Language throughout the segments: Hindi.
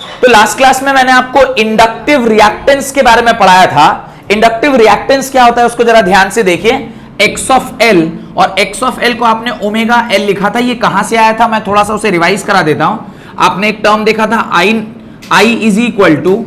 तो लास्ट क्लास में मैंने आपको इंडक्टिव रिएक्टेंस के बारे में पढ़ाया था। इंडक्टिव रिएक्टेंस क्या होता है उसको जरा ध्यान से देखिए। एक्स ऑफ एल, और एक्स ऑफ एल को आपने ओमेगा एल लिखा था। ये कहां से आया था, मैं थोड़ा सा उसे रिवाइज करा देता हूं। आपने एक टर्म देखा था I is equal to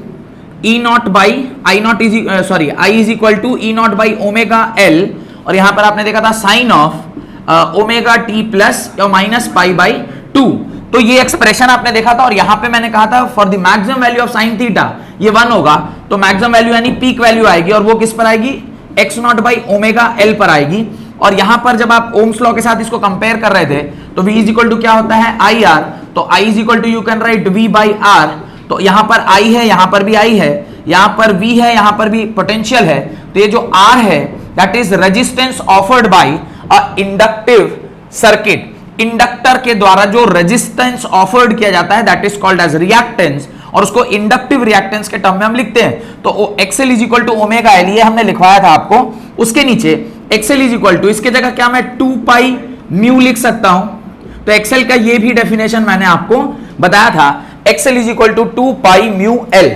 E not by I not is sorry I is equal to E not by omega L, और यहां पर आपने देखा था sine of omega T plus और माइनस पाई बाई 2। तो ये एक्सप्रेशन आपने देखा था, और यहां पे मैंने कहा था for the maximum value of sine theta ये 1 होगा, तो मैक्सिमम वैल्यू यानी पीक वैल्यू आएगी, और वो किस पर आएगी, x not by omega L पर आएगी। और यहां पर जब आप ओम्स लॉ के साथ इसको कंपेयर कर रहे थे तो v इज इक्वल टू क्या होता है, आई आर। तो i is equal to you can write v by R. तो यहां पर i है, यहां पर भी i है, यहां पर v है, यहां पर भी पोटेंशियल है। तो ये जो r है that is resistance offered by a inductive circuit. Inductor के द्वारा जो रेजिस्टेंस ऑफर्ड किया जाता है that is called as reactance, और उसको इंडक्टिव रिएक्टेंस के टर्म में हम लिखते हैं। तो XL is equal to omega L, ये हमने लिखवाया था आपको। उसके नीचे एक्सएल इज इक्वल टू, इसके जगह क्या मैं 2 पाई म्यू लिख सकता हूं। तो एक्सएल का ये भी डेफिनेशन मैंने आपको बताया था, XL is equal to 2 pi mu L.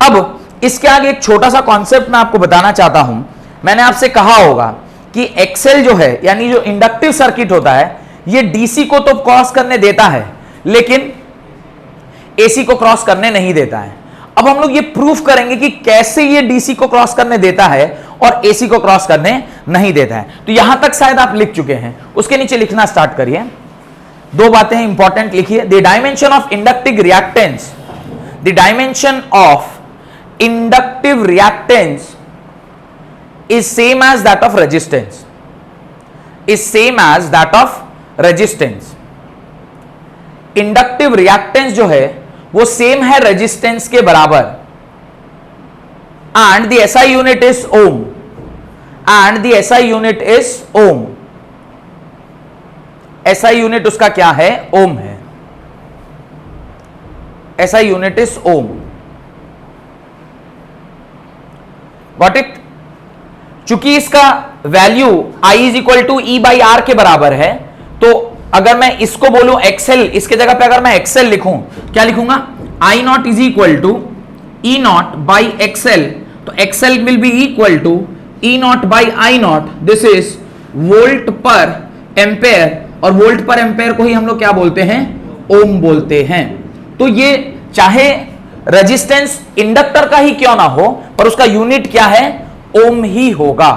अब इसके आगे एक छोटा सा कॉन्सेप्ट मैं आपको बताना चाहता हूं। मैंने आपसे कहा होगा कि एक्सएल जो है यानी जो इंडक्टिव सर्किट होता है ये डीसी को तो क्रॉस करने देता है लेकिन एसी को क्रॉस करने नहीं देता है। अब हम लोग ये प्रूफ करेंगे कि कैसे ये डीसी को क्रॉस करने देता है और एसी को क्रॉस करने नहीं देता है। तो यहां तक शायद आप लिख चुके हैं, उसके नीचे लिखना स्टार्ट करिए। 2 बातें हैं इंपॉर्टेंट, लिखिए। The dimension of inductive reactance, the dimension of inductive reactance is same as that of resistance, is same as that of resistance. Inductive reactance जो है वो सेम है रेजिस्टेंस के बराबर, and the SI unit is ohm, and the SI unit is ohm. SI unit उसका क्या है, ओम है। SI unit is ohm. Got it? चूंकि इसका value I is equal to E by are के बराबर है, तो अगर मैं इसको बोलूं एक्सएल, इसके जगह पे अगर मैं एक्सएल लिखूं, क्या लिखूंगा, I not is equal to E not by XL. तो XL will be equal to E not by I naught. This is volt per ampere, और वोल्ट पर एम्पेयर को ही हम लोग क्या बोलते हैं, ओम बोलते हैं। तो ये चाहे रेजिस्टेंस इंडक्टर का ही क्यों ना हो पर उसका यूनिट क्या है, ओम ही होगा।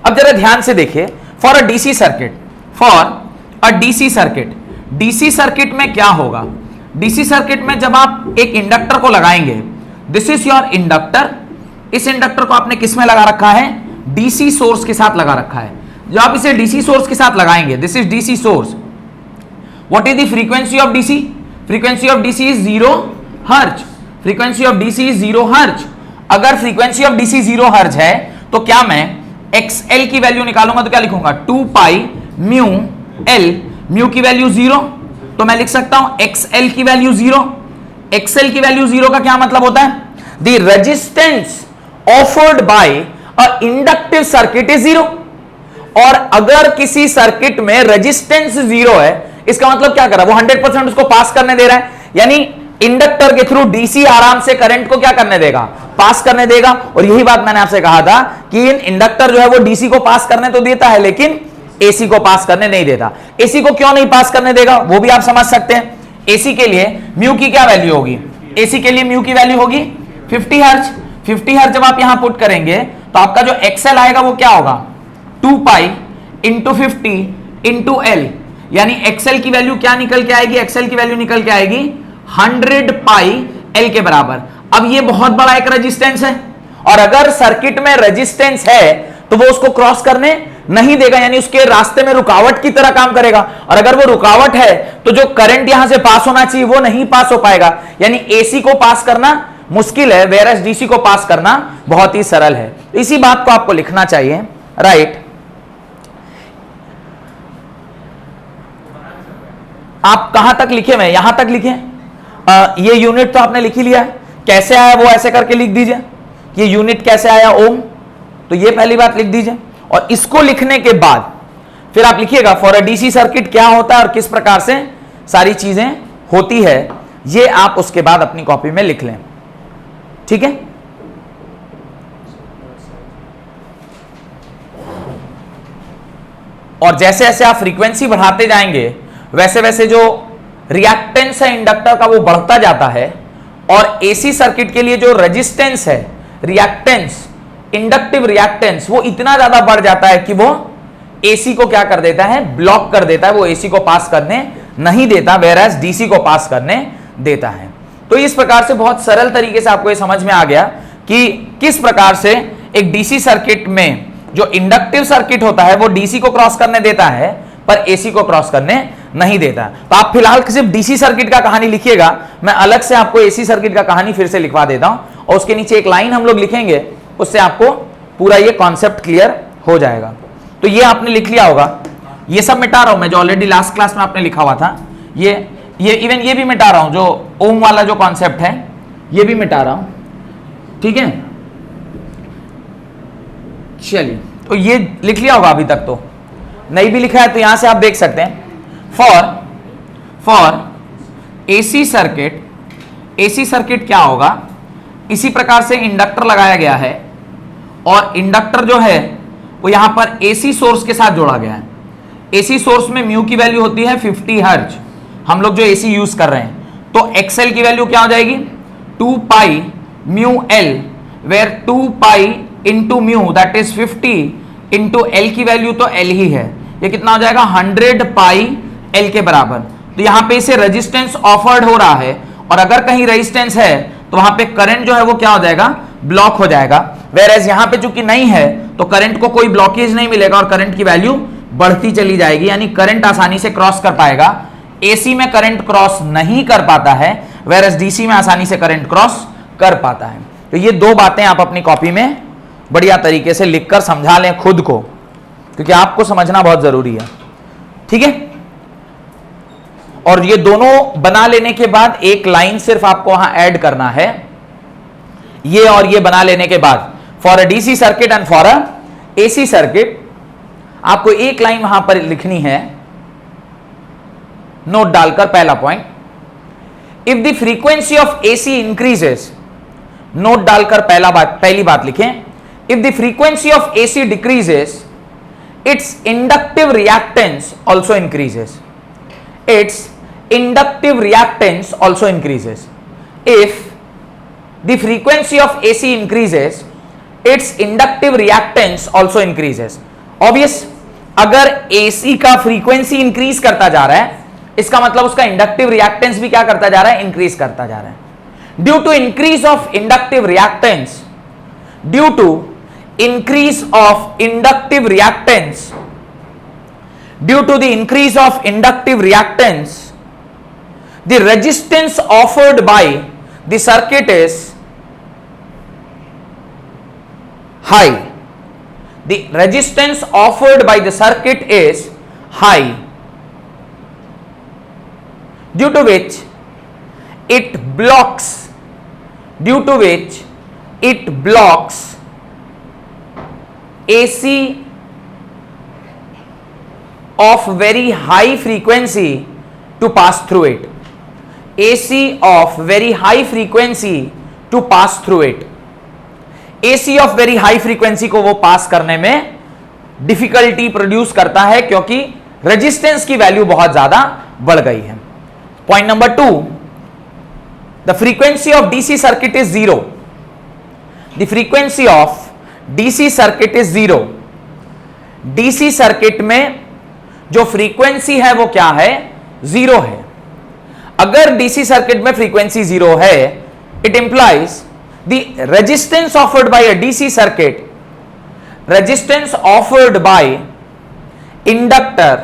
अब जरा ध्यान से देखिए, for a DC circuit, for a DC circuit, DC circuit में क्या होगा, डीसी सर्किट में जब आप एक इंडक्टर को लगाएंगे, दिस इज योर इंडक्टर, इस इंडक्टर को आपने किस में लगा रखा है, डीसी सोर्स के साथ लगा रखा है। जब आप इसे डीसी सोर्स के साथ लगाएंगे, this is DC source, what is the frequency of DC, frequency of DC is 0 hertz, frequency of DC is 0 hertz. अगर फ्रीक्वेंसी ऑफ डीसी 0 हर्ट्ज है तो क्या मैं एक्सएल की वैल्यू निकालूंगा तो क्या लिखूंगा, 2 पाई म्यू एल। म्यू की वैल्यू 0, तो मैं लिख सकता हूं एक्सएल की वैल्यू 0। एक्सएल की वैल्यू 0 का क्या मतलब होता है, the resistance offered by a inductive circuit is 0। और अगर किसी सर्किट में रेजिस्टेंस 0 है, इसका मतलब क्या कर रहा है, वो 100% उसको पास करने दे रहा है, यानी इंडक्टर के थ्रू डीसी आराम से करंट को क्या करने देगा, पास करने देगा। और यही बात मैंने आपसे कहा था कि इंडक्टर जो है वो डीसी को पास करने तो देता है लेकिन एसी को पास करने नहीं देता। एसी को क्यों नहीं पास करने देगा वो भी आप समझ सकते हैं। एसी के लिए म्यू की क्या वैल्यू होगी, एसी के लिए म्यू की वैल्यू होगी 50 हर्ट्ज। 50 हर्ट्ज जब आप यहां पुट करेंगे तो आपका जो एक्सएल आएगा वो क्या होगा, 2 पाई इंटू 50 इंटू एल, यानी एक्सएल की वैल्यू क्या निकल के आएगी, एक्सएल की वैल्यू निकल के आएगी 100 पाई एल के बराबर। अब ये बहुत बड़ा एक रेजिस्टेंस है, और अगर सर्किट में रेजिस्टेंस है तो वो उसको क्रॉस करने नहीं देगा, यानी उसके रास्ते में रुकावट की तरह काम करेगा। और अगर वो रुकावट है तो जो करंट यहां से पास होना चाहिए वो नहीं पास हो पाएगा, यानी एसी को पास करना मुश्किल है, वेरस डीसी को पास करना बहुत ही सरल है। इसी बात को आपको लिखना चाहिए, राइट। आप कहां तक लिखे, मैं यहां तक लिखे, ये यूनिट तो आपने लिख ही लिया है, कैसे आया वो ऐसे करके लिख दीजिए, ये यूनिट कैसे आया, ओम। तो ये पहली बात लिख दीजिए, और इसको लिखने के बाद फिर आप लिखिएगा फॉर अ डीसी सर्किट क्या होता है और किस प्रकार से सारी चीजें होती है। ये आप उसके बाद अपनी कॉपी में लिख लें, ठीक है। और जैसे जैसे आप फ्रीक्वेंसी बढ़ाते जाएंगे वैसे वैसे जो रिएक्टेंस है इंडक्टर का वो बढ़ता जाता है, और एसी सर्किट के लिए जो रेजिस्टेंस है, रिएक्टेंस, इंडक्टिव रिएक्टेंस, वो इतना ज्यादा बढ़ जाता है कि वो एसी को क्या कर देता है, ब्लॉक कर देता है, वो एसी को पास करने नहीं देता, वेयरएज डीसी को पास करने देता है। तो इस प्रकार से बहुत सरल तरीके से आपको ये समझ में आ गया कि किस प्रकार से एक डीसी सर्किट में जो इंडक्टिव सर्किट होता है वो डीसी को क्रॉस करने देता है पर एसी को क्रॉस करने नहीं देता। तो आप फिलहाल सिर्फ डीसी सर्किट का कहानी लिखिएगा, मैं अलग से आपको एसी सर्किट का कहानी फिर से लिखवा देता हूं, और उसके नीचे एक लाइन हम लोग लिखेंगे, उससे आपको पूरा ये कॉन्सेप्ट क्लियर हो जाएगा। तो ये आपने लिख लिया होगा, ये सब मिटा रहा हूं मैं जो ऑलरेडी लास्ट क्लास में आपने लिखा हुआ था, ये इवन ये भी मिटा रहा हूं, जो ओम वाला जो कॉन्सेप्ट है ये भी मिटा रहा हूं, ठीक है। चलिए, तो ये लिख लिया होगा, अभी तक तो नहीं भी लिखा है तो यहां से आप देख सकते हैं। फॉर एसी सर्किट क्या होगा, इसी प्रकार से इंडक्टर लगाया गया है और इंडक्टर जो है वो यहां पर एसी सोर्स के साथ जोड़ा गया है। एसी सोर्स में म्यू की वैल्यू होती है 50 हर्ट्ज, हम लोग जो एसी यूज कर रहे हैं, तो एक्सएल की वैल्यू क्या हो जाएगी 2 pi mu L, where 2 pi into mu that is 50 into L की वैल्यू तो एल ही है, ये कितना हो जाएगा 100 पाई एल के बराबर। तो यहां पे इसे रेजिस्टेंस ऑफर्ड हो रहा है, और अगर कहीं रेजिस्टेंस है तो वहां पे करंट जो है वो क्या हो जाएगा, ब्लॉक हो जाएगा। वेयरएज यहां पे चूंकि नहीं है तो करंट को कोई ब्लॉकेज नहीं मिलेगा और करंट की वैल्यू बढ़ती चली जाएगी, यानी करंट आसानी से क्रॉस कर पाएगा। एसी में करंट क्रॉस नहीं कर पाता है, वेयरएज डीसी में आसानी से करंट क्रॉस कर पाता है। तो ये दो बातें आप अपनी कॉपी में बढ़िया तरीके से लिखकर समझा लें खुद को, क्योंकि आपको समझना बहुत जरूरी है, ठीक है। और ये दोनों बना लेने के बाद एक लाइन सिर्फ आपको वहां ऐड करना है, ये और ये बना लेने के बाद for a DC circuit and for a AC circuit आपको एक लाइन वहां पर लिखनी है, नोट डालकर। पहला point, if the frequency of AC increases, note डालकर पहली बात लिखें, if the frequency of AC decreases it's inductive reactance also increases, its inductive reactance also increases. If the frequency of AC increases, its inductive reactance also increases. Obvious, अगर AC का फ्रीक्वेंसी इंक्रीज करता जा रहा है, इसका मतलब उसका इंडक्टिव रिएक्टेंस भी क्या करता जा रहा है, इंक्रीज करता जा रहा है। Due to increase of inductive reactance, due to increase of inductive reactance, due to the increase of inductive reactance, the resistance offered by the circuit is high. The resistance offered by the circuit is high, due to which it blocks AC of very high frequency to pass through it. AC of very high frequency to pass through it. AC of very high frequency को वो पास करने में डिफिकल्टी प्रोड्यूस करता है क्योंकि रेजिस्टेंस की वैल्यू बहुत ज्यादा बढ़ गई है। Point number 2, the frequency of DC circuit is 0. The frequency of DC circuit is 0. DC circuit में जो फ्रीक्वेंसी है वो क्या है, 0 है। अगर डीसी सर्किट में फ्रीक्वेंसी 0 है, it implies the resistance offered by a DC circuit, resistance offered by inductor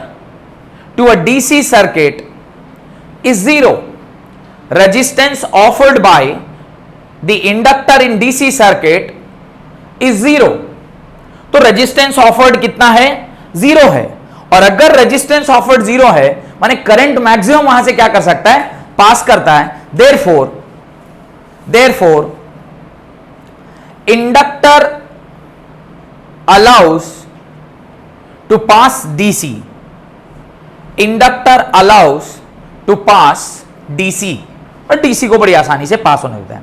to a DC circuit is 0. Resistance offered by the inductor in DC circuit is 0. तो रेजिस्टेंस ऑफर्ड कितना है, 0 है। और अगर रेजिस्टेंस ऑफर्ड 0 है माने करंट मैक्सिमम वहां से क्या कर सकता है, पास करता है। Therefore inductor allows to pass DC, inductor allows to pass DC. और डीसी को बड़ी आसानी से पास होने देता है।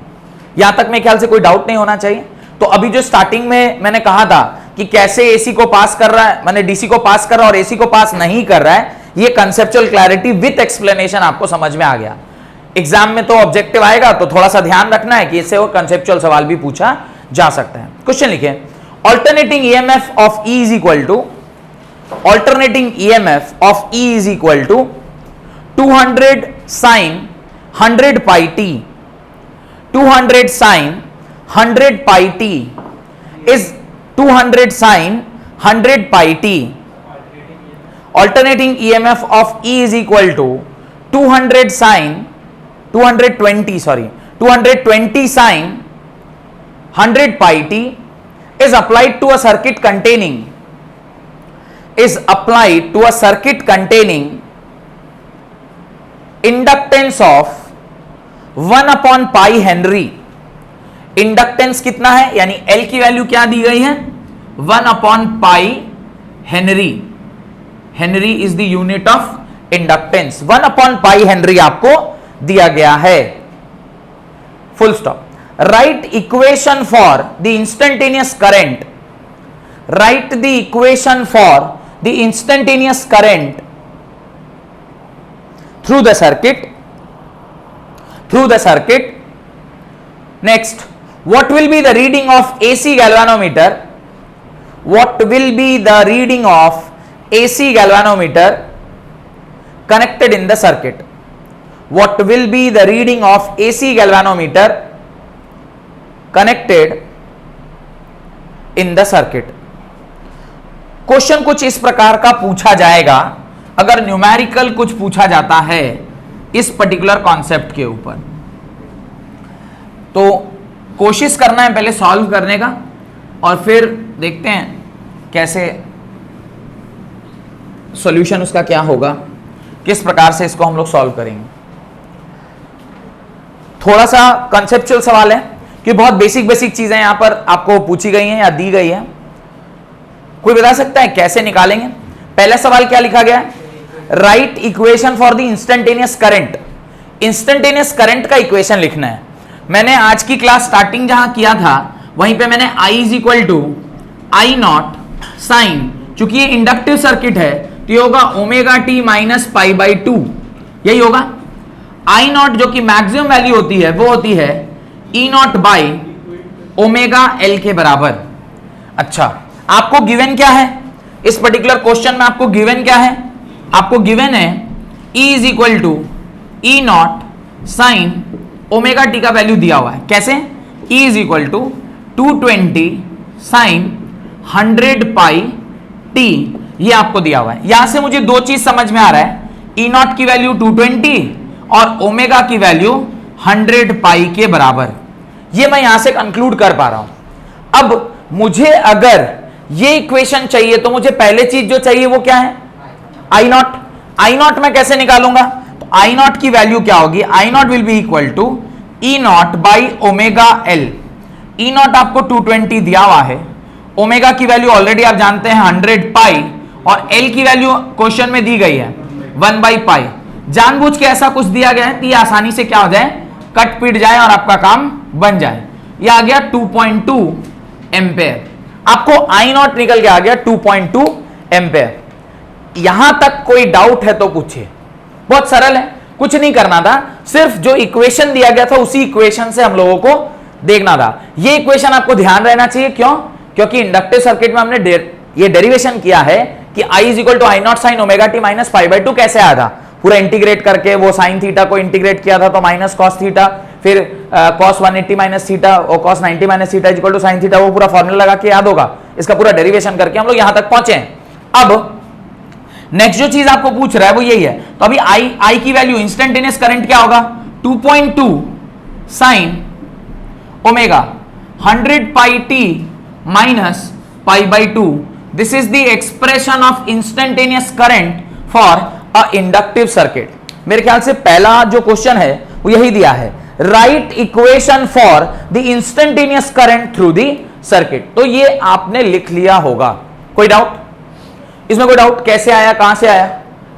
यहां तक मेरे ख्याल से कोई डाउट नहीं होना चाहिए। तो अभी जो स्टार्टिंग में मैंने कहा था कि कैसे एसी को पास कर रहा है, मैंने डीसी को पास कर रहा है और एसी को पास नहीं कर रहा है, ये कंसेप्चुअल क्लैरिटी विथ एक्सप्लेनेशन आपको समझ में आ गया। एग्जाम में तो ऑब्जेक्टिव आएगा तो थोड़ा सा ध्यान रखना है कि इससे वो कंसेप्चुअल सवाल भी पूछा जा सकता है। क्वेश्चन लिखे, alternating EMF of E is equal to, alternating EMF of E is equal to 200 sin 100 pi t, 200 sin 100 pi t is 200 sin 100 pi t. Alternating EMF of E is equal to 200 sin 220 sin 100 pi t is applied to a circuit containing inductance of 1 upon pi Henry. Inductance कितना है, यानी L की वैल्यू क्या दी गई है, 1 upon pi Henry. Henry is the unit of inductance, 1 upon pi Henry आपको दिया गया है। Full stop. Right equation for the instantaneous current, write the equation for the instantaneous current through the circuit. Next, what will be the reading of AC galvanometer? What will be the reading of AC galvanometer connected in the circuit? What will be the reading of AC galvanometer connected in the circuit? Question कुछ इस प्रकार का पूछा जाएगा अगर न्यूमेरिकल कुछ पूछा जाता है इस पर्टिकुलर कॉन्सेप्ट के ऊपर। तो कोशिश करना है पहले सॉल्व करने का और फिर देखते हैं कैसे सॉल्यूशन उसका क्या होगा, किस प्रकार से इसको हम लोग सॉल्व करेंगे। थोड़ा सा कंसेप्चुअल सवाल है कि बहुत बेसिक चीजें यहां पर आपको पूछी गई हैं या दी गई है। कोई बता सकता है कैसे निकालेंगे? पहला सवाल क्या लिखा गया है, right equation for the instantaneous current. Instantaneous current का इक्वेशन लिखना है। मैंने आज की क्लास स्टार्टिंग जहां किया था वहीं पे मैंने I is equal to I not sine, चूंकि ये इंडक्टिव सर्किट है तो ये होगा omega T minus pi by 2, यही होगा। आई नॉट जो कि मैक्सिमम वैल्यू होती है वो होती है E not by omega L के बराबर। अच्छा, आपको गिवन क्या है इस पर्टिकुलर क्वेश्चन में? आपको गिवन क्या है? आपको गिवन है E is equal to E not sine omega t का वैल्यू दिया हुआ है। कैसे? E is equal to 220 sine 100 pi t, ये आपको दिया हुआ है। यहां से मुझे दो चीज समझ में आ रहा है, ई नॉट की वैल्यू 220 और ओमेगा की वैल्यू 100 पाई के बराबर। ये मैं यहां से कंक्लूड कर पा रहा हूं। अब मुझे अगर ये इक्वेशन चाहिए तो मुझे पहले चीज जो चाहिए वो क्या है, आई नॉट। आई नॉट मैं कैसे निकालूंगा? तो आई नॉट की वैल्यू क्या होगी, I naught will be equal to E not by omega L. E naught आपको 220 दिया हुआ है, ओमेगा की वैल्यू ऑलरेडी आप जानते हैं 100 पाई और एल की वैल्यू क्वेश्चन में दी गई है 1 बाई पाई। जानबूझ के ऐसा कुछ दिया गया है कि आसानी से क्या हो जाए, कट पिट जाए और आपका काम बन जाए। ये आ गया 2.2 एम्पेयर। आपको आई नॉट निकल के आ गया 2.2 एम्पेयर। यहां तक कोई डाउट है तो पूछिए, बहुत सरल है, कुछ नहीं करना था, सिर्फ जो इक्वेशन दिया गया था उसी इक्वेशन से हम लोगों को देखना था। ये इक्वेशन आपको ध्यान रहना चाहिए, क्यों? क्योंकि इंडक्टिव सर्किट में हमने ये डेरिवेशन किया है कि I is equal to I not sine omega T minus pi by 2 कैसे आया था, पूरा इंटीग्रेट करके वो साइन थीटा को इंटीग्रेट किया था तो माइनस कॉस थीटा, फिर कॉस 180 माइनस थीटा और cos 90 minus theta equal to sine theta, वो पूरा फॉर्मूला लगा के याद होगा। इसका पूरा डेरिवेशन करके हम लोग यहां तक पहुंचे हैं। अब नेक्स्ट जो चीज आपको पूछ रहा है वो यही है। तो अभी आई की वैल्यू इंस्टेंटेनियस करंट क्या होगा, 2.2 sine omega 100 pi T minus pi by 2। This is the expression of instantaneous current for a inductive circuit. मेरे ख्याल से पहला जो क्वेश्चन है वो यही दिया है, right equation for the instantaneous current through the circuit. तो ये आपने लिख लिया होगा। कोई डाउट इसमें? कोई डाउट? कैसे आया, कहां से आया?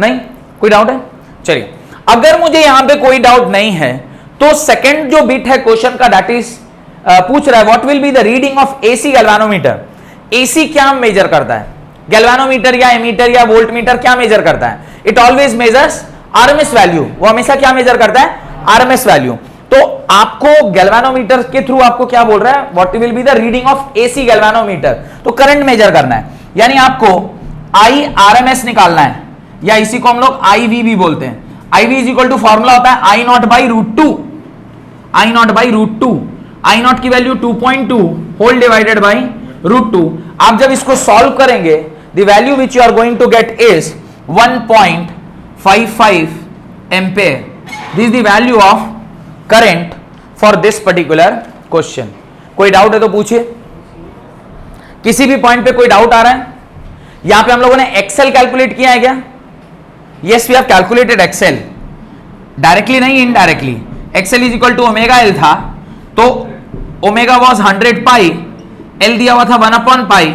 नहीं कोई डाउट है? चलिए, अगर मुझे यहां पे कोई डाउट नहीं है तो तो सेकंड जो बिट है क्वेश्चन का दैट इज पूछ रहा है what will be the reading of AC galvanometer. AC क्या मेजर करता है? गैल्वेनोमीटर या एमीटर या वोल्टमीटर क्या मेजर करता है? It always measures RMS value. वो हमेशा क्या मेजर करता है? RMS value. तो आपको गैल्वेनोमीटर के थ्रू आपको क्या बोल रहा है? What will be the reading of AC galvanometer. तो करंट मेजर करना है, यानी आपको आई आरएमएस निकालना है, या इसी को हम लोग आईवी भी बोलते हैं। IV is equal to formula होता है I naught by root two. I naught by root two, I naught की value 2.2 whole divided by root two. आप जब इसको सॉल्व करेंगे the value which you are going to get is 1.55 ampere. This the value of current for this particular question. कोई डाउट है तो पूछिए, किसी भी पॉइंट पे कोई डाउट आ रहा है? यहां पे हम लोगों ने एक्सेल कैलकुलेट किया है क्या? Yes, we have calculated XL, directly नहीं indirectly. XL is equal to omega L था, तो ओमेगा वॉज 100 पाई, एल दिया हुआ था 1 पाई,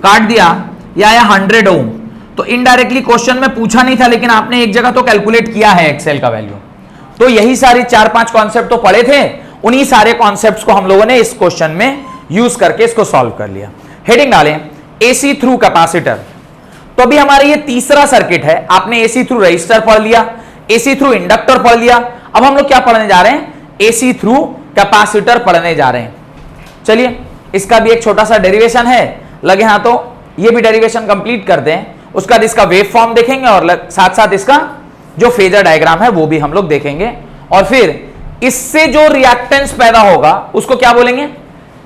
काट दिया, या 100 ओम। तो इनडायरेक्टली क्वेश्चन में पूछा नहीं था, लेकिन आपने एक जगह तो कैलकुलेट किया है एक्सेल का वैल्यू। तो यही सारे 4-5 कॉन्सेप्ट तो पढ़े थे, उन्हीं सारे कॉन्सेप्ट्स को हम लोगों ने इस क्वेश्चन में यूज करके इसको सॉल्व कर लिया। हेडिंग डालें एसी थ्रू कैपेसिटर। तो अभी हमारा ये तीसरा सर्किट है। आपने एसी थ्रू रजिस्टर पढ़ लिया, एसी थ्रू इंडक्टर पढ़ लिया, अब हम लोग क्या पढ़ने जा रहे हैं? एसी थ्रू कैपेसिटर पढ़ने जा रहे हैं। चलिए, इसका भी एक छोटा सा डेरिवेशन है, लगे हां तो ये भी डेरिवेशन कंप्लीट कर दें। उसका इसका वेव फॉर्म देखेंगे और साथ साथ इसका जो फेजर डायग्राम है वो भी हम लोग देखेंगे, और फिर इससे जो रिएक्टेंस पैदा होगा उसको क्या बोलेंगे?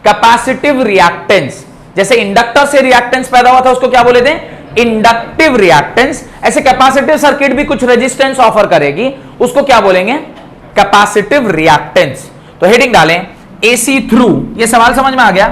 Capacitive reactance. जैसे इंडक्टर से रिएक्टेंस पैदा हुआ था उसको क्या बोले थे? Inductive reactance. ऐसे कैपेसिटिव सर्किट भी कुछ रेजिस्टेंस ऑफर करेगी, उसको क्या बोलेंगे? Capacitive reactance. तो हेडिंग डालें एसी थ्रू। ये सवाल समझ में आ गया?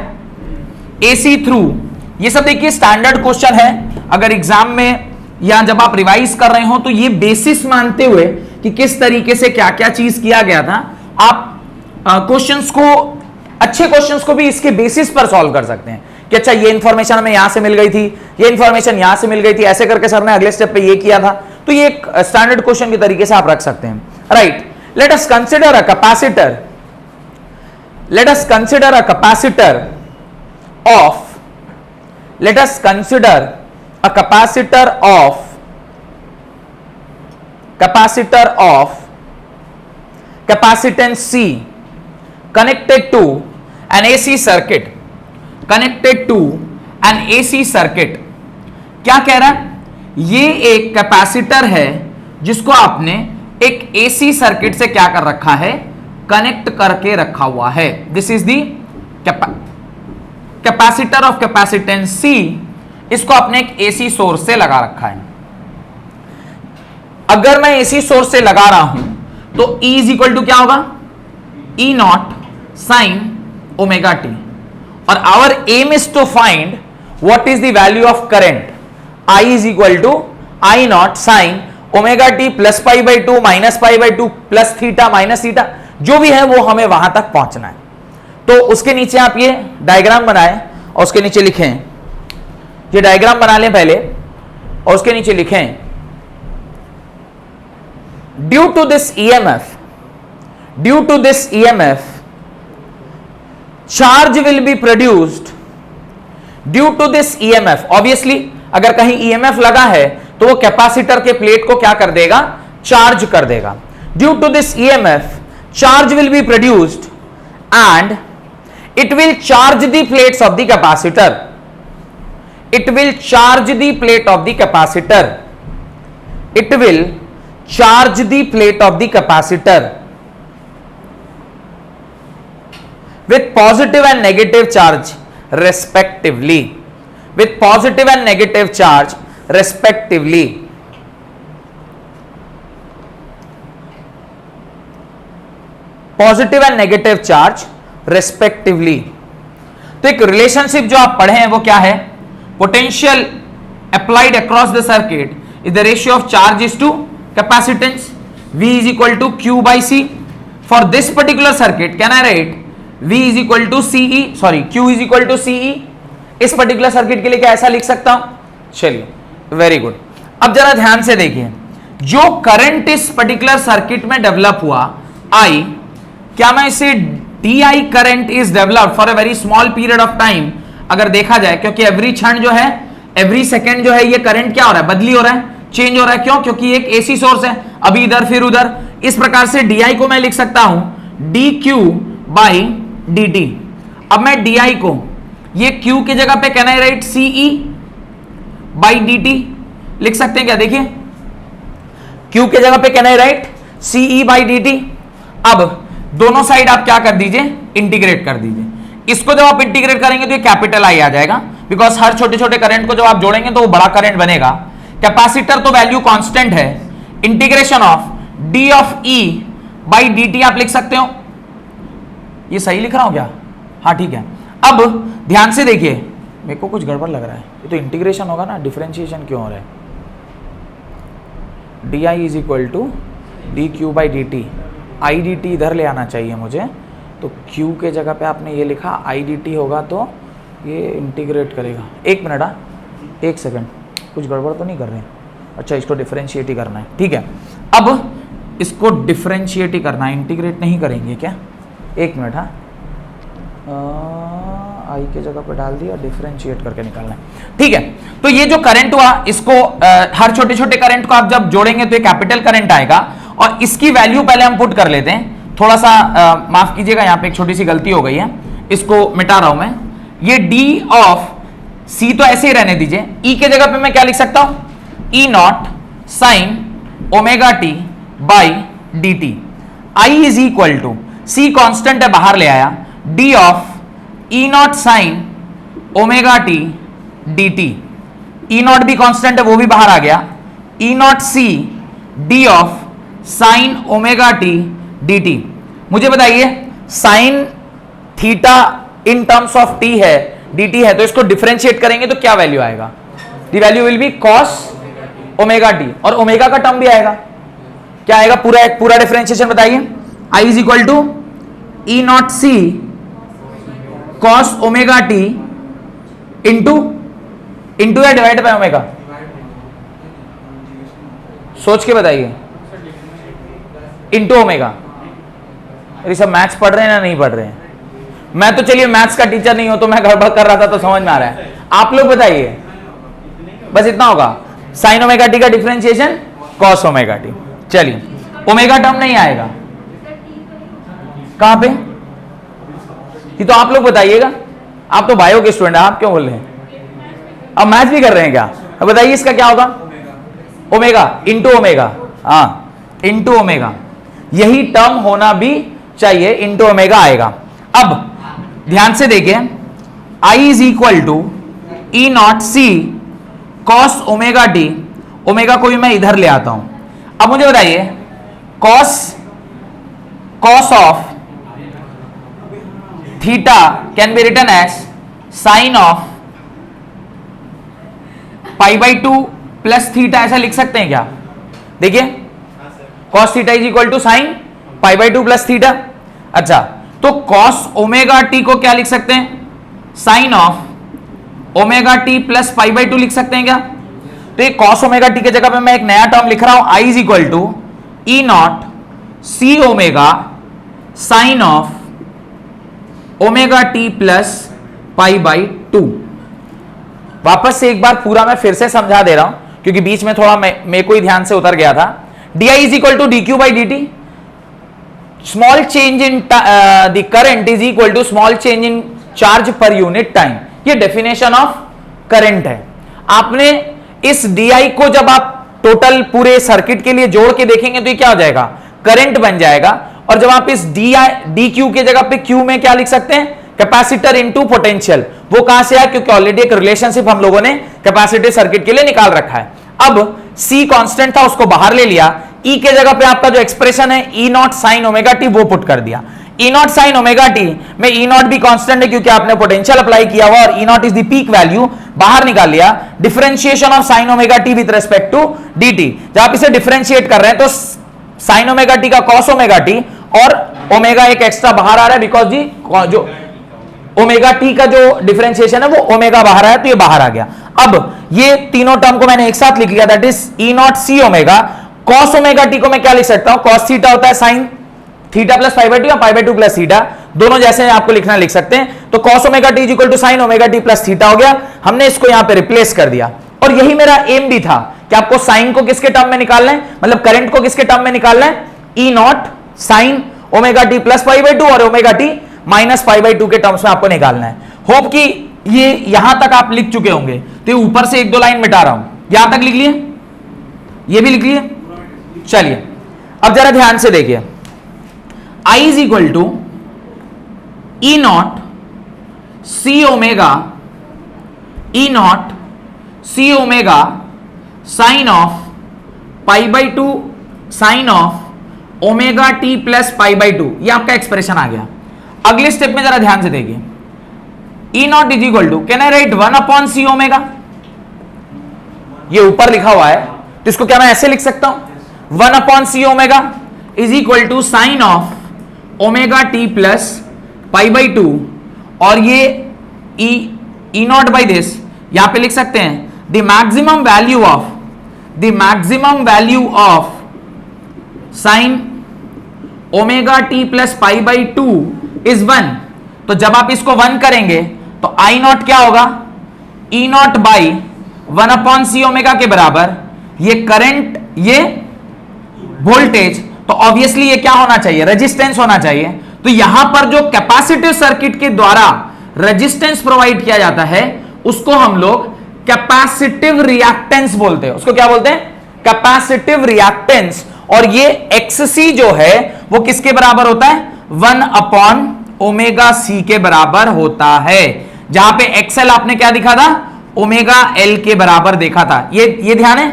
एसी थ्रू, ये सब देखिए स्टैंडर्ड क्वेश्चन है। अगर एग्जाम में या जब आप रिवाइज कर रहे हो तो ये बेसिस मानते हुए कि किस तरीके से क्या क्या चीज किया गया था, आप क्वेश्चंस को, अच्छे क्वेश्चंस को भी इसके बेसिस पर सॉल्व कर सकते हैं कि अच्छा ये इंफॉर्मेशन हमें यहां से मिल गई थी, ये इंफॉर्मेशन यहां से मिल गई थी, ऐसे करके सर ने अगले स्टेप पे ये किया था। तो ये एक स्टैंडर्ड क्वेश्चन के तरीके से आप रख सकते हैं, right. Let us consider a capacitor, let us consider a capacitor of, let us consider a capacitor of capacitance C connected to an AC circuit, connected to an AC circuit। क्या कह रहा है? ये एक कैपेसिटर है जिसको आपने एक AC सर्किट से क्या कर रखा है? कनेक्ट करके रखा हुआ है। This is the capacitor of capacitance C. इसको आपने एक एसी सोर्स से लगा रखा है। अगर मैं एसी सोर्स से लगा रहा हूं तो E इज इक्वल टू क्या होगा? E naught sine omega T. और our aim is to find what is the value of current. I is equal to I not sine omega T plus pi by two minus pi by two plus theta minus theta, जो भी है वो हमें वहां तक पहुंचना है। तो उसके नीचे आप ये डायग्राम बनाएं और उसके नीचे लिखें, ये डायग्राम बना लें पहले और उसके नीचे लिखें due to this EMF charge will be produced. Due to this EMF, obviously अगर कहीं EMF लगा है तो वो कैपेसिटर के प्लेट को क्या कर देगा? चार्ज कर देगा। Due to this EMF charge will be produced and it will charge the plates of the capacitor. It will charge the plate of the capacitor. It will charge the plate of the capacitor with positive and negative charge respectively. With positive and negative charge respectively. Positive and negative charge respectively. तो एक रिलेशनशिप जो आप पढ़े हैं वो क्या है? Potential applied across the circuit is the ratio of charges to capacitance. V is equal to Q by C। For this particular circuit can I write V is equal to CE, sorry Q is equal to CE। इस पर्टिकुलर सर्किट के लिए क्या ऐसा लिख सकता हूं? चलिए, वेरी गुड। अब जरा ध्यान से देखिए, जो करंट इस पर्टिकुलर सर्किट में डेवलप हुआ I, क्या मैं इसे DI current is developed for a very small period of time, अगर देखा जाए, क्योंकि एवरी क्षण जो है, एवरी सेकेंड जो है, ये करंट क्या हो रहा है, बदली हो रहा है, चेंज हो रहा है। क्यों? क्योंकि एक AC सोर्स है, अभी इधर फिर उधर। इस प्रकार से DI को मैं लिख सकता हूं dQ बाई dt। अब मैं DI को, ये Q की जगह पे can I right CE by dt लिख सकते हैं क्या? देखिए Q की जगह पे can I right CE by dt। अब दोनों साइड आप क्या कर दीजिए, इंटीग्रेट कर दीजिए। इसको जब आप इंटीग्रेट करेंगे तो ये कैपिटल I आ जाएगा, बिकॉज हर छोटे छोटे करंट को जब आप जोड़ेंगे तो वो बड़ा करंट बनेगा। कैपेसिटर तो वैल्यू कांस्टेंट है, integration of d of E by dt आप लिख सकते हो। ये सही लिख रहा हूं क्या? हाँ ठीक है। अब ध्यान से देखिए, मेरे को कुछ गड़बड़ लग रहा है, ये तो इंटीग्रेशन होगा ना, डिफरेंशिएशन क्यों हो रहा है? di is equal to dq by dt, i dt इधर ले आना चाहिए मुझे, तो q के जगह पे आपने ये लिखा i dt होगा, तो ये इंटीग्रेट करेगा। एक मिनट, एक सेकंड, कुछ गड़बड़ तो नहीं कर रहे हैं? अच्छा, इसको डिफरेंशिएट ही करना है, ठीक है। अब इसको डिफरेंशिएट ही करना है, इंटीग्रेट नहीं करेंगे क्या? एक मिनट, हाँ, आई के जगह पर डाल दिया, डिफरेंशिएट करके निकालना है, ठीक है। तो ये जो करंट हुआ, इसको हर छोटे छोटे करंट को आप जब जोड़ेंगे तो ये कैपिटल करंट आएगा, और इसकी वैल्यू पहले हम पुट कर लेते हैं। थोड़ा सा माफ कीजिएगा, यहाँ पे एक छोटी सी गलती हो गई है, इसको मिटा रहा हूं मैं। ये d ऑफ C तो ऐसे ही रहने दीजिए, E के जगह पे मैं क्या लिख सकता हूं, E naught sine omega t by d t. I is equal to, C constant है, बाहर ले आया, d of E naught sine omega t d t. E naught भी कांस्टेंट है, वो भी बाहर आ गया, E naught C d of sine omega t d t. मुझे बताइए, sine theta in terms of t है, dt है, तो इसको डिफरेंशिएट करेंगे तो क्या वैल्यू आएगा? The value will be cos omega T, और ओमेगा का टर्म भी आएगा, क्या आएगा? पूरा डिफरेंशिएशन बताइए। i is equal to E not C cos omega t into या डिवाइड बाय ओमेगा, सोच के बताइए, इंटू ओमेगा। अरे सब मैथ्स पढ़ रहे हैं ना नहीं पढ़ रहे हैं? मैं तो चलिए मैथ्स का टीचर नहीं हूं, तो मैं गड़बड़ कर रहा था, तो समझ में आ रहा है। आप लोग बताइए, बस इतना होगा, साइन ओमेगा टी का डिफरेंशिएशन कॉस ओमेगा टी। चलिए, ओमेगा टर्म नहीं आएगा, कहां पे? ये तो आप लोग बताइएगा, आप तो बायो के स्टूडेंट हैं, आप क्यों बोल रहे हैं? अब मैथ्स भी कर रहे हैं क्या? अब बताइए इसका क्या होगा? ओमेगा इंटू ओमेगा, हाँ इंटू ओमेगा, यही टर्म होना भी चाहिए, इंटू ओमेगा आएगा। अब ध्यान से देखिए, I is equal to E not C cos omega t, omega को भी मैं इधर ले आता हूं। अब मुझे बताइए, cos of theta can be written as sine of pi by two plus theta, ऐसा लिख सकते हैं क्या? देखिए, cos theta is equal to sine pi by two plus theta. अच्छा, तो कॉस ओमेगा टी को क्या लिख सकते हैं? Sine of omega T plus pi by two लिख सकते हैं क्या? तो ये कॉस ओमेगा टी के जगह पे मैं एक नया टर्म लिख रहा हूं, I is equal to E not C omega sine of omega T plus pi by two. वापस से एक बार पूरा मैं फिर से समझा दे रहा हूं, क्योंकि बीच में थोड़ा मेरे को ही ध्यान से उतर गया था। D I is equal to d q by d t, small change in the current is equal to small change in charge per unit time. ये डेफिनेशन ऑफ करंट है। आपने इस DI को जब आप टोटल पूरे सर्किट के लिए जोड़ के देखेंगे तो ये क्या हो जाएगा? करंट बन जाएगा। और जब आप इस DQ के जगह पे Q में क्या लिख सकते हैं? Capacitor into potential. वो कहां से आया? क्योंकि ऑलरेडी एक रिलेशनशिप हम लोगों ने कैपेसिटिव सर्किट के लिए निकाल रखा है। अब C कांस्टेंट था, उसको बाहर ले लिया, E के जगह पे आपका जो एक्सप्रेशन है E naught sine omega t वो पुट कर दिया। E naught sine omega t में E नॉट भी कांस्टेंट है क्योंकि आपने पोटेंशियल अप्लाई किया हुआ, और E naught is the peak value, बाहर निकाल लिया। Differentiation of sine omega t with respect to dt। जब आप इसे डिफरेंशिएट कर रहे हैं तो साइन ओमेगा टी का कॉस ओमेगा टी, और ओमेगा एक एक्स्ट्रा बाहर आ रहा है बिकॉज जी जो ओमेगा टी का जो डिफरेंशिएशन है वो ओमेगा बाहर आया, तो ये बाहर आ गया। अब ये तीनों टर्म को मैंने एक साथ लिख लिया, that is E naught C omega. Cos omega t को मैं क्या लिख सकता हूं? कॉस थीटा होता है sine theta plus pi by two या pi by two plus theta, दोनों जैसे आपको लिखना लिख सकते हैं। तो cos omega T equal to sine omega T plus theta हो गया, हमने इसको यहां पे रिप्लेस कर दिया। और यही मेरा एम भी था कि आपको साइन को किसके टर्म में निकालना है, मतलब करंट को किसके टर्म में निकालना है, E not sine omega T plus pi by two और omega T minus pi by two के टर्म्स में आपको निकालना है। होप कि ये यहां तक आप लिख चुके होंगे, तो ऊपर से एक दो लाइन मिटा रहा हूं, यहां तक लिख लिए, ये भी लिख लिए। चलिए अब जरा ध्यान से देखिए, I is equal to E not C omega, E not C omega sine of pi by two sine of omega T plus pi by two, ये आपका एक्सप्रेशन आ गया। अगले स्टेप में जरा ध्यान से देखिए, E not is equal to, can I write 1 upon C omega, ये ऊपर लिखा हुआ है तो इसको क्या मैं ऐसे लिख सकता हूं, 1 upon C omega is equal to sine of omega T plus pi by two, और ये ई नॉट बाई दिस यहां पे लिख सकते हैं the maximum value of sine omega T plus pi by two is 1। तो जब आप इसको 1 करेंगे तो आई नॉट क्या होगा, E not by 1 upon C omega के बराबर, ये करंट ये वोल्टेज, तो ऑब्वियसली ये क्या होना चाहिए, रेजिस्टेंस होना चाहिए। तो यहां पर जो कैपेसिटिव सर्किट के द्वारा रेजिस्टेंस प्रोवाइड किया जाता है उसको हम लोग कैपेसिटिव रिएक्टेंस बोलते हैं, उसको क्या बोलते हैं, कैपेसिटिव रिएक्टेंस। और ये एक्ससी जो है वो किसके बराबर होता है, 1 अपॉन ओमेगा सी के बराबर होता है, जहां पे एक्सएल आपने क्या दिखा था, ओमेगा एल के बराबर देखा था, ये ध्यान है,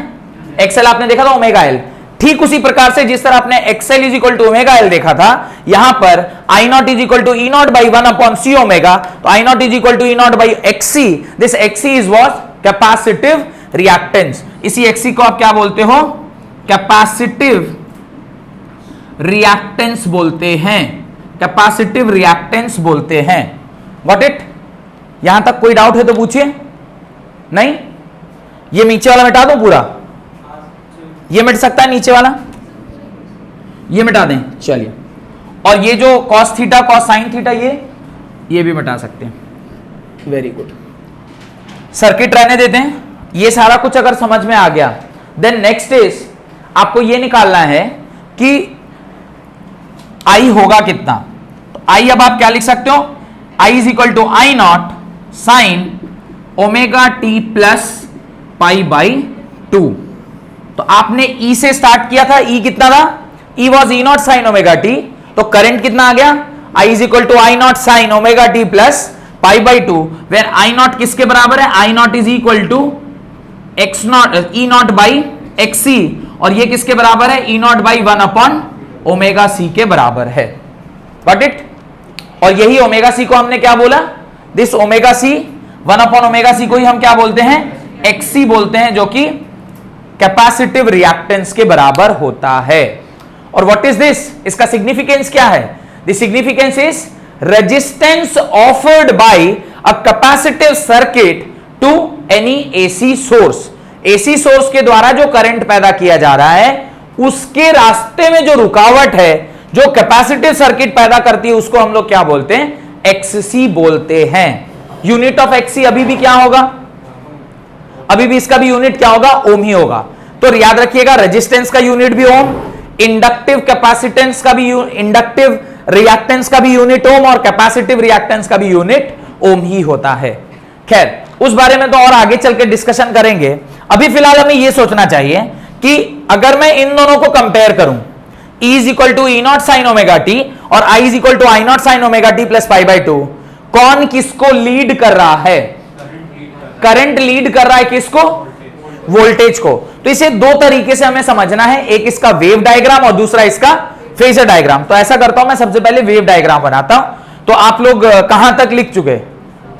एक्सएल आपने देखा था ओमेगा एल। ठीक उसी प्रकार से जिस तरह आपने XL is equal to omega L देखा था, यहां पर I not is equal to E not by 1 upon C omega, तो I not is equal to E not by XC, this XC is what, capacitive reactance. इसी एक्सी को आप क्या बोलते हो, कैपेसिटिव रिएक्टेंस बोलते हैं, कैपेसिटिव रिएक्टेंस बोलते हैं। Got it? यहां तक कोई डाउट है तो पूछिए, नहीं? ये नीचे वाला मिटा दो पूरा, ये मिट सकता है नीचे वाला, ये मिटा दें, चलिए। और ये जो cos theta cos sine theta ये भी मिटा सकते हैं, वेरी गुड। सर्किट रहने देते हैं, ये सारा कुछ अगर समझ में आ गया, देन नेक्स्ट इज आपको ये निकालना है कि I होगा कितना। तो I अब आप क्या लिख सकते हो, I is equal to I not sine omega T plus pi by two. तो आपने E से स्टार्ट किया था, E कितना था, E was E not sine omega t, तो करंट कितना आ गया, I is equal to I not sine omega T plus pi by two, where I not किसके बराबर है, I not is equal to X not E not by XC, और ये किसके बराबर है, E not by 1 upon omega C के बराबर है। Got it? और यही ओमेगा सी को हमने क्या बोला, this omega C 1 upon omega C को ही हम क्या बोलते हैं, एक्सी बोलते हैं, जो कि कैपेसिटिव रिएक्टेंस के बराबर होता है। और व्हाट इज दिस, इसका सिग्निफिकेंस क्या है, the significance is resistance offered by a capacitive circuit to any AC source. AC source के द्वारा जो करंट पैदा किया जा रहा है उसके रास्ते में जो रुकावट है जो कैपेसिटिव सर्किट पैदा करती है उसको हम लोग क्या बोलते हैं, एक्ससी बोलते हैं। यूनिट ऑफ एक्ससी अभी भी क्या होगा, अभी भी इसका भी यूनिट क्या होगा, ओम ही होगा। तो याद रखिएगा, रेजिस्टेंस का यूनिट भी ओम, इंडक्टिव कैपेसिटेंस का भी, इंडक्टिव रिएक्टेंस का भी यूनिट ओम, और कैपेसिटिव रिएक्टेंस का भी यूनिट ओम ही होता है। खैर उस बारे में तो और आगे चल के डिस्कशन करेंगे। अभी फिलहाल हमें यह सोचना चाहिए कि अगर मैं इन दोनों को कंपेयर करूं, E is equal to E not sine omega T और I is equal to I not sine omega T plus pi by two, कौन किसको लीड कर रहा है, करंट लीड कर रहा है किसको, वोल्टेज को। तो इसे दो तरीके से हमें समझना है, एक इसका वेव डायग्राम और दूसरा इसका फेजर डायग्राम। तो ऐसा करता हूं, मैं सबसे पहले वेव डायग्राम बनाता हूं। तो आप लोग कहां तक लिख चुके,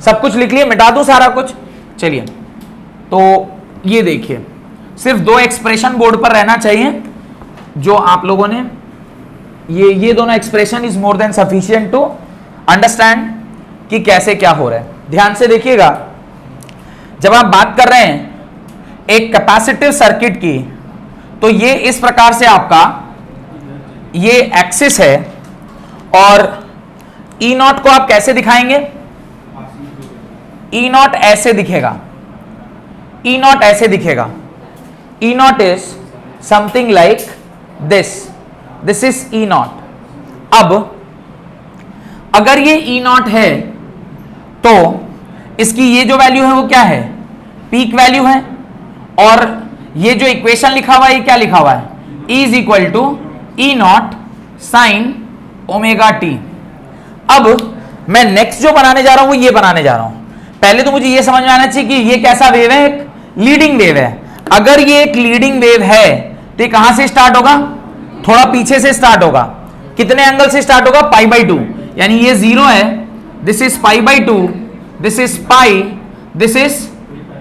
सब कुछ लिख लिए, मिटा दूं सारा कुछ। चलिए तो ये देखिए, सिर्फ दो एक्सप्रेशन बोर्ड पर रहना चाहिए जो आप लोगों ने, ये दोनों expression is more than sufficient to understand कि कैसे क्या हो रहा है। ध्यान से देखिएगा, जब आप बात कर रहे हैं एक कैपेसिटिव सर्किट की, तो ये इस प्रकार से आपका ये एक्सिस है, और ई नॉट को आप कैसे दिखाएंगे? ई नॉट ऐसे दिखेगा, ई नॉट ऐसे दिखेगा, E not is something like this is E not. अब अगर ये ई नॉट है तो इसकी ये जो वैल्यू है वो क्या है? पीक वैल्यू है। और ये जो इक्वेशन लिखा हुआ है ये क्या लिखा हुआ है? E is equal to E not sine omega t. अब मैं नेक्स्ट जो बनाने जा रहा हूं वो ये बनाने जा रहा हूं। पहले तो मुझे ये समझ में आना चाहिए कि ये कैसा वेव है? एक लीडिंग वेव है। अगर ये एक लीडिंग वेव है तो ये कहां से स्टार्ट होगा? थोड़ा पीछे से स्टार्ट होगा। कितने एंगल से स्टार्ट होगा? पाई बाई टू, यानी ये 0 है, this is pi by to, this is pi, this is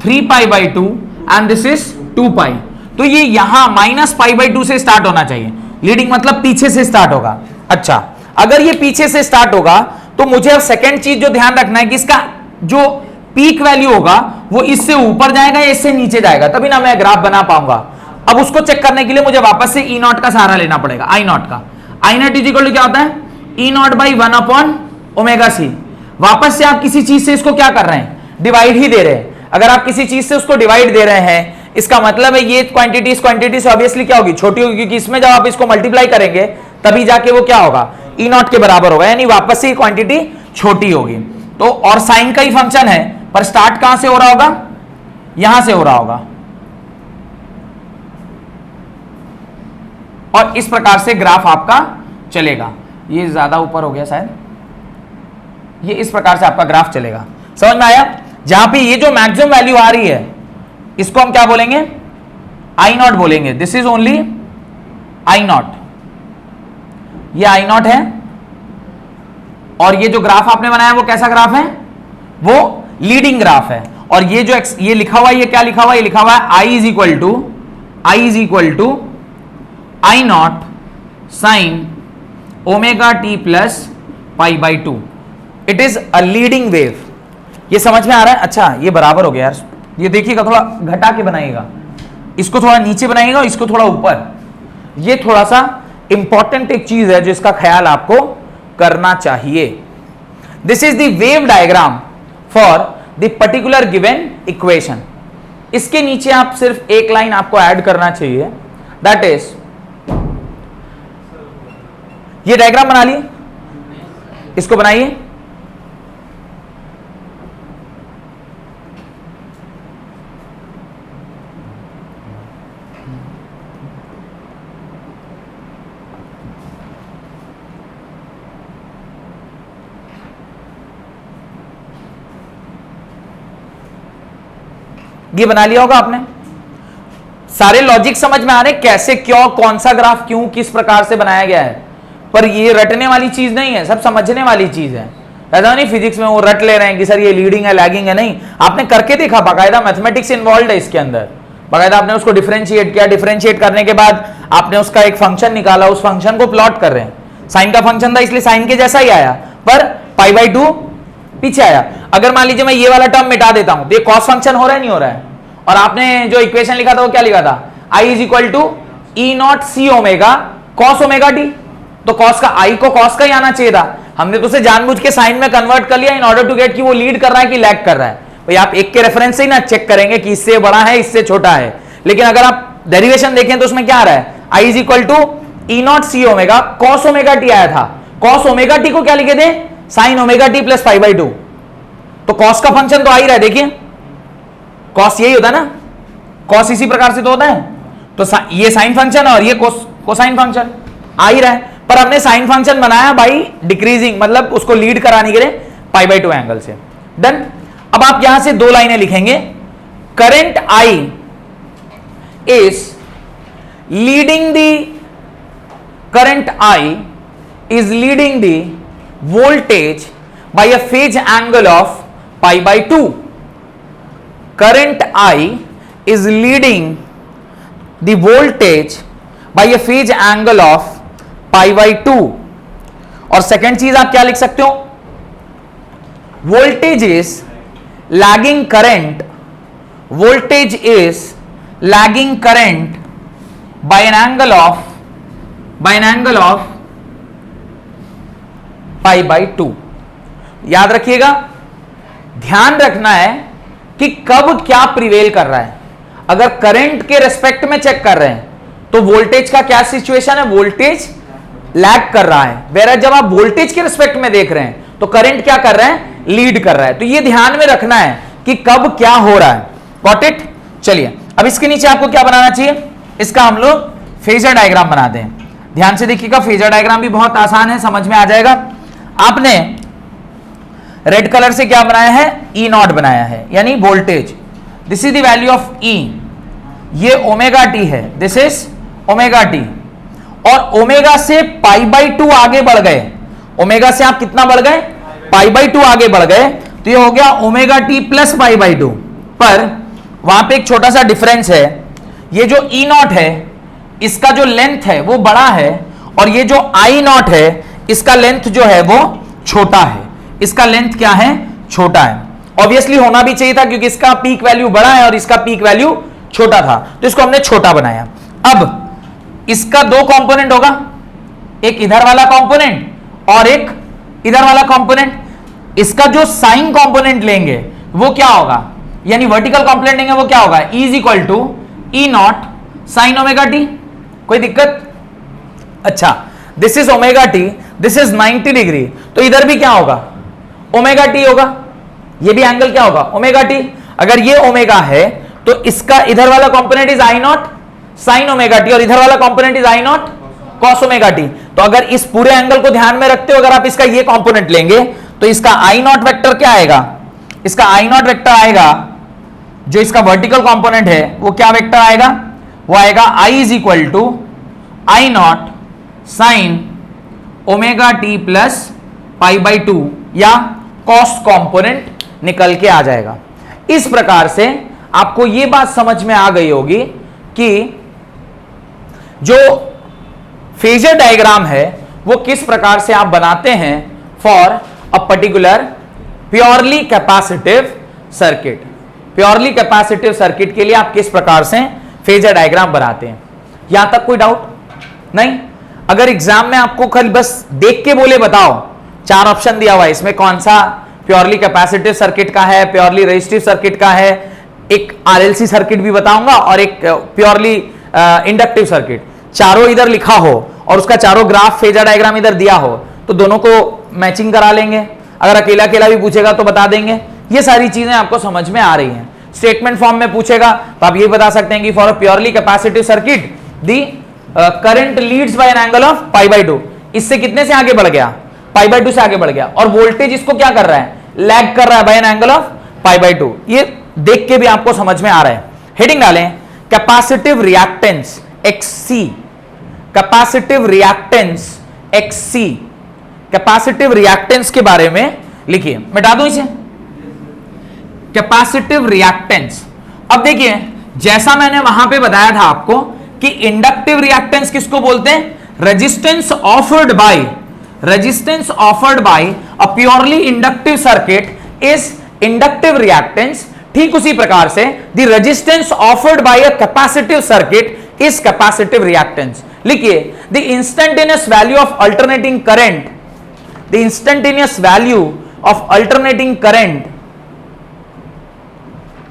3 pi by to and this is 2 पाई। तो ये यहां माइनस पाई बाई टू से स्टार्ट होना चाहिए। लीडिंग मतलब पीछे से स्टार्ट होगा। अच्छा, अगर ये पीछे से स्टार्ट होगा तो मुझे अब सेकेंड चीज जो ध्यान रखना है कि इसका जो पीक वैल्यू होगा वो इससे ऊपर जाएगा या इससे नीचे जाएगा, तभी ना मैं ग्राफ बना पाऊंगा। अब उसको चेक करने के लिए मुझे वापस से ई नॉट का सहारा लेना पड़ेगा, आई नॉट का। I not is equal to क्या होता है? E not by 1 upon omega C. वापस से आप किसी चीज से इसको क्या कर रहे हैं? डिवाइड ही दे रहे हैं। अगर आप किसी चीज से उसको डिवाइड दे रहे हैं, इसका मतलब है ये क्वांटिटी इस क्वांटिटी से ऑब्वियसली क्या होगी? छोटी होगी, क्योंकि इसमें जब आप इसको मल्टीप्लाई करेंगे तभी जाके वो क्या होगा? ई नॉट के बराबर होगा, यानी वापस से क्वांटिटी छोटी होगी। तो और साइन का ही फंक्शन है, पर स्टार्ट कहां से हो रहा होगा? यहां से हो रहा होगा। और इस प्रकार से ग्राफ आपका चलेगा। ये ज्यादा ऊपर हो गया शायद, ये इस प्रकार से आपका ग्राफ चलेगा। समझ में आया? जहां पे ये जो मैक्सिमम वैल्यू आ रही है इसको हम क्या बोलेंगे? आई नॉट बोलेंगे। This is only I not, ये आई नॉट है। और ये जो ग्राफ आपने बनाया वो कैसा ग्राफ है? वो लीडिंग ग्राफ है। और ये जो ये लिखा हुआ है ये क्या लिखा हुआ है? ये लिखा हुआ है I is equal to I not sine omega T plus pi by two. It is a leading wave. ये समझ में आ रहा है? अच्छा, ये बराबर हो गया यार। ये देखिएगा, थोड़ा घटा के बनाइएगा, इसको थोड़ा नीचे बनाइएगा, इसको थोड़ा ऊपर। ये थोड़ा सा इंपॉर्टेंट एक चीज है जिसका ख्याल आपको करना चाहिए। This is the wave diagram for the particular given equation. इसके नीचे आप सिर्फ एक लाइन आपको ऐड करना चाहिए, दैट इज, ये डायग्राम बना लिए, इसको बनाइए। ये बना लिया होगा आपने। सारे लॉजिक समझ में आ रहे, कैसे, क्यों, कौन सा ग्राफ क्यों, किस प्रकार से बनाया गया है। पर ये रटने वाली चीज नहीं है, सब समझने वाली चीज है। ऐसा नहीं फिजिक्स में वो रट ले रहे हैं कि सर ये लीडिंग है, लैगिंग है। नहीं, आपने करके देखा, बाकायदा मैथमेटिक्स इन्वॉल्व है इसके अंदर। बाकायदा आपने उसको डिफरेंशिएट किया, डिफरेंशिएट करने के बाद आपने उसका एक फंक्शन निकाला, उस फंक्शन को प्लॉट कर रहे हैं। साइन का फंक्शन था इसलिए साइन के जैसा ही आया, पर पाई बाई टू पीछे आया। अगर मान लीजिए मैं ये वाला टर्म मिटा देता हूं तो ये कॉस फंक्शन हो रहा है, नहीं हो रहा है? और आपने जो इक्वेशन लिखा था वो क्या लिखा था? I is equal to E not C omega cos omega t. तो कॉस का, आई को कॉस का ही आना चाहिए था, हमने तो उसे जानबूझ के साइन में कन्वर्ट कर लिया इन ऑर्डर टू गेट कि वो लीड कर रहा है कि लैग कर रहा है। भाई आप एक के रेफरेंस से ही ना चेक करेंगे कि इससे बड़ा है इससे छोटा है। लेकिन अगर आप डेरिवेशन देखें तो उसमें क्या आ रहा है? I is equal to E not C omega cos omega t आया था। कॉस ओमेगा टी को क्या लिखे थे? Sine omega T plus pi by two. तो कॉस का फंक्शन तो आ ही रहा है, देखिए कॉस यही होता है ना, कॉस इसी प्रकार से तो होता है। तो ये साइन फंक्शन और ये कोसाइन फंक्शन आ ही रहा है, पर हमने साइन फंक्शन बनाया बाई डिक्रीजिंग, मतलब उसको लीड कराने के लिए पाई बाई टू एंगल से। डन। अब आप यहां से दो लाइनें लिखेंगे। Current I is leading the, current I is leading the voltage by a phase angle of pi by 2. Current I is leading the voltage by a phase angle of pi by 2. और सेकेंड चीज आप क्या लिख सकते हो? Voltage is lagging current, voltage is lagging current by an angle of pi by 2। याद रखिएगा, ध्यान रखना है कि कब क्या प्रिवेल कर रहा है। अगर करंट के रेस्पेक्ट में चेक कर रहे हैं तो वोल्टेज का क्या सिचुएशन है, वोल्टेज लैग कर रहा है। वेयर जब आप वोल्टेज के रिस्पेक्ट में देख रहे हैं तो करंट क्या कर रहा है, लीड कर रहा है। तो ये ध्यान में रखना है कि कब क्या हो रहा है। Got it. चलिए अब इसके नीचे आपको क्या बनाना चाहिए, इसका हम लोग फेजर डायग्राम बनाते हैं। ध्यान से देखिएगा, फेजर डायग्राम भी बहुत आसान है, समझ में आ जाएगा। आपने रेड कलर से क्या बनाया है, ई नॉट बनाया है, यानी voltage. This is the value of E, ये ओमेगा टी है, दिस इज ओमेगा टी। और ओमेगा से पाई बाई 2 आगे बढ़ गए, ओमेगा से आप कितना बढ़ गए, पाई बाई 2 आगे बढ़ गए, तो ये हो गया omega T plus pi by 2। पर वहां पे एक छोटा सा डिफरेंस है, ये जो ई नॉट है इसका जो लेंथ है वो बड़ा है, और ये जो आई नॉट है इसका लेंथ जो है वो छोटा है। इसका लेंथ क्या है, छोटा है। ऑब्वियसली होना भी चाहिए था क्योंकि इसका पीक वैल्यू बड़ा है और इसका पीक वैल्यू छोटा था, तो इसको हमने छोटा बनाया। अब इसका दो कंपोनेंट होगा, एक इधर वाला कंपोनेंट और एक इधर वाला कंपोनेंट। इसका जो साइन कंपोनेंट लेंगे वो क्या होगा, यानी वर्टिकल कंपोनेंट लेंगे वो क्या होगा, E is equal to E not sine omega t. कोई दिक्कत? अच्छा, this is omega t, this is 90 degree, तो इधर भी क्या होगा, ओमेगा टी होगा। ये भी एंगल क्या होगा, ओमेगा टी। अगर ये ओमेगा है तो इसका इधर वाला component is I not sine omega T और इधर वाला component is I not cos omega t. तो अगर इस पूरे एंगल को ध्यान में रखते हो, अगर आप इसका ये कंपोनेंट लेंगे तो इसका आई नॉट वेक्टर क्या आएगा, इसका आई नॉट वेक्टर आएगा, जो इसका वर्टिकल कंपोनेंट है वो क्या वेक्टर आएगा, वो आएगा I is equal to I not sine omega T plus pi by 2, या कॉस कंपोनेंट निकल के आ जाएगा। इस प्रकार से आपको यह बात समझ में आ गई होगी कि जो फेजर डायग्राम है वो किस प्रकार से आप बनाते हैं for a particular purely capacitive circuit. Purely capacitive circuit के लिए आप किस प्रकार से फेजर डायग्राम बनाते हैं। यहां तक कोई डाउट नहीं? अगर एग्जाम में आपको खाली बस देख के बोले बताओ, 4 ऑप्शन दिया हुआ है, इसमें कौन सा प्योरली कैपेसिटिव सर्किट का है, प्योरली रेजिस्टिव सर्किट का है, एक आरएलसी सर्किट भी बताऊंगा और एक प्योरली इंडक्टिव सर्किट, चारों इधर लिखा हो और उसका चारों ग्राफ फेजर डायग्राम इधर दिया हो, तो दोनों को मैचिंग करा लेंगे। अगर अकेला अकेला भी पूछेगा तो बता देंगे। ये सारी चीजें आपको समझ में आ रही हैं। स्टेटमेंट फॉर्म में पूछेगा तो आप ये बता सकते हैं कि for a purely capacitive circuit the current leads by an angle of pi by 2। इससे कितने से आगे बढ़ गया, पाई बाई 2 से आगे बढ़ गया, और वोल्टेज इसको क्या कर रहा है, लैग कर रहा है by an angle of pi by 2। ये देख के भी आपको समझ में आ रहा है। हेडिंग डालें capacitive reactance XC, capacitive reactance XC, capacitive reactance के बारे में लिखिए। मिटा दूं इसे, कैपेसिटिव रिएक्टेंस। अब देखिए, जैसा मैंने वहां पे बताया था आपको कि इंडक्टिव रिएक्टेंस किसको बोलते हैं, resistance offered by a purely inductive circuit is inductive reactance. ठीक उसी प्रकार से the resistance offered by a capacitive circuit is capacitive reactance. लिखिए, the instantaneous value of alternating current, the instantaneous value of alternating current,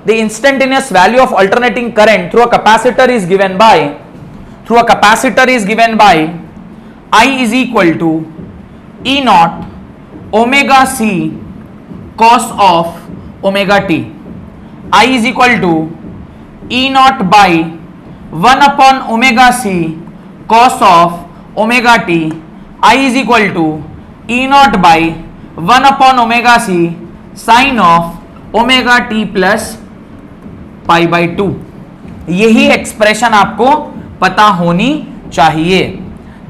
the instantaneous value of alternating current through a capacitor is given by I is equal to E naught omega c cos of omega t. I is equal to E naught by 1 upon omega c cos of omega t. I is equal to E naught by 1 upon omega c sin of omega t plus pi by 2। यही एक्सप्रेशन आपको पता होनी चाहिए।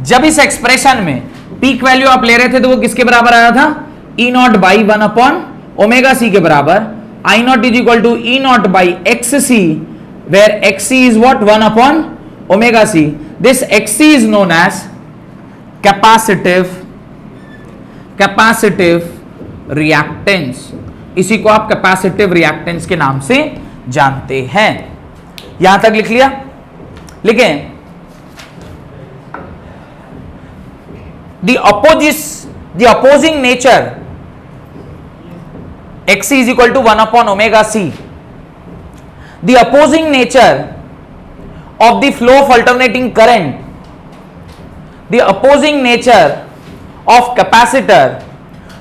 जब इस एक्सप्रेशन में पीक वैल्यू आप ले रहे थे तो वो किसके बराबर आया था, E not by 1 upon omega C के बराबर। I not is equal to E not by X C, where X C is what 1 upon omega C. This X C is known as capacitive reactance. इसी को आप कैपेसिटिव रिएक्टेंस के नाम से जानते हैं। यहां तक लिख लिया? लिखें, the the opposing nature xc is equal to 1 upon omega c, the opposing nature of the flow of alternating current, the opposing nature of capacitor,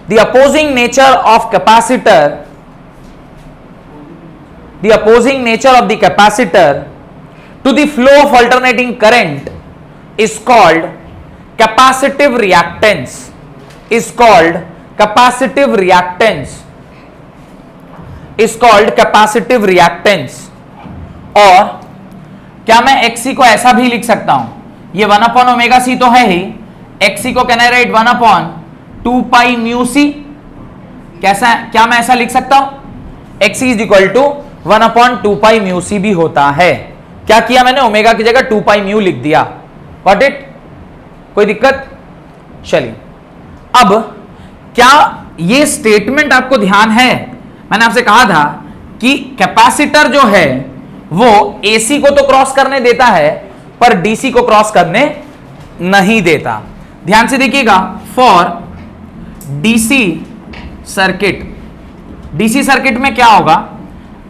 the opposing nature of capacitor, the opposing nature of the capacitor to the flow of alternating current is called capacitive reactance, is called capacitive reactance, is called capacitive reactance. और क्या मैं xc को ऐसा भी लिख सकता हूं, ये 1 अपॉन ओमेगा सी तो है ही, xc को can I write 1 upon 2 pi mu C, कैसा, क्या मैं ऐसा लिख सकता हूं, xc is equal to 1 upon 2 pi mu C भी होता है. क्या किया मैंने, ओमेगा की जगह 2 पाई म्यू लिख दिया. गॉट इट, कोई दिक्कत? चलिए, अब क्या ये स्टेटमेंट आपको ध्यान है, मैंने आपसे कहा था कि कैपेसिटर जो है वो एसी को तो क्रॉस करने देता है पर डीसी को क्रॉस करने नहीं देता. ध्यान से देखिएगा, for DC circuit, DC circuit में क्या होगा,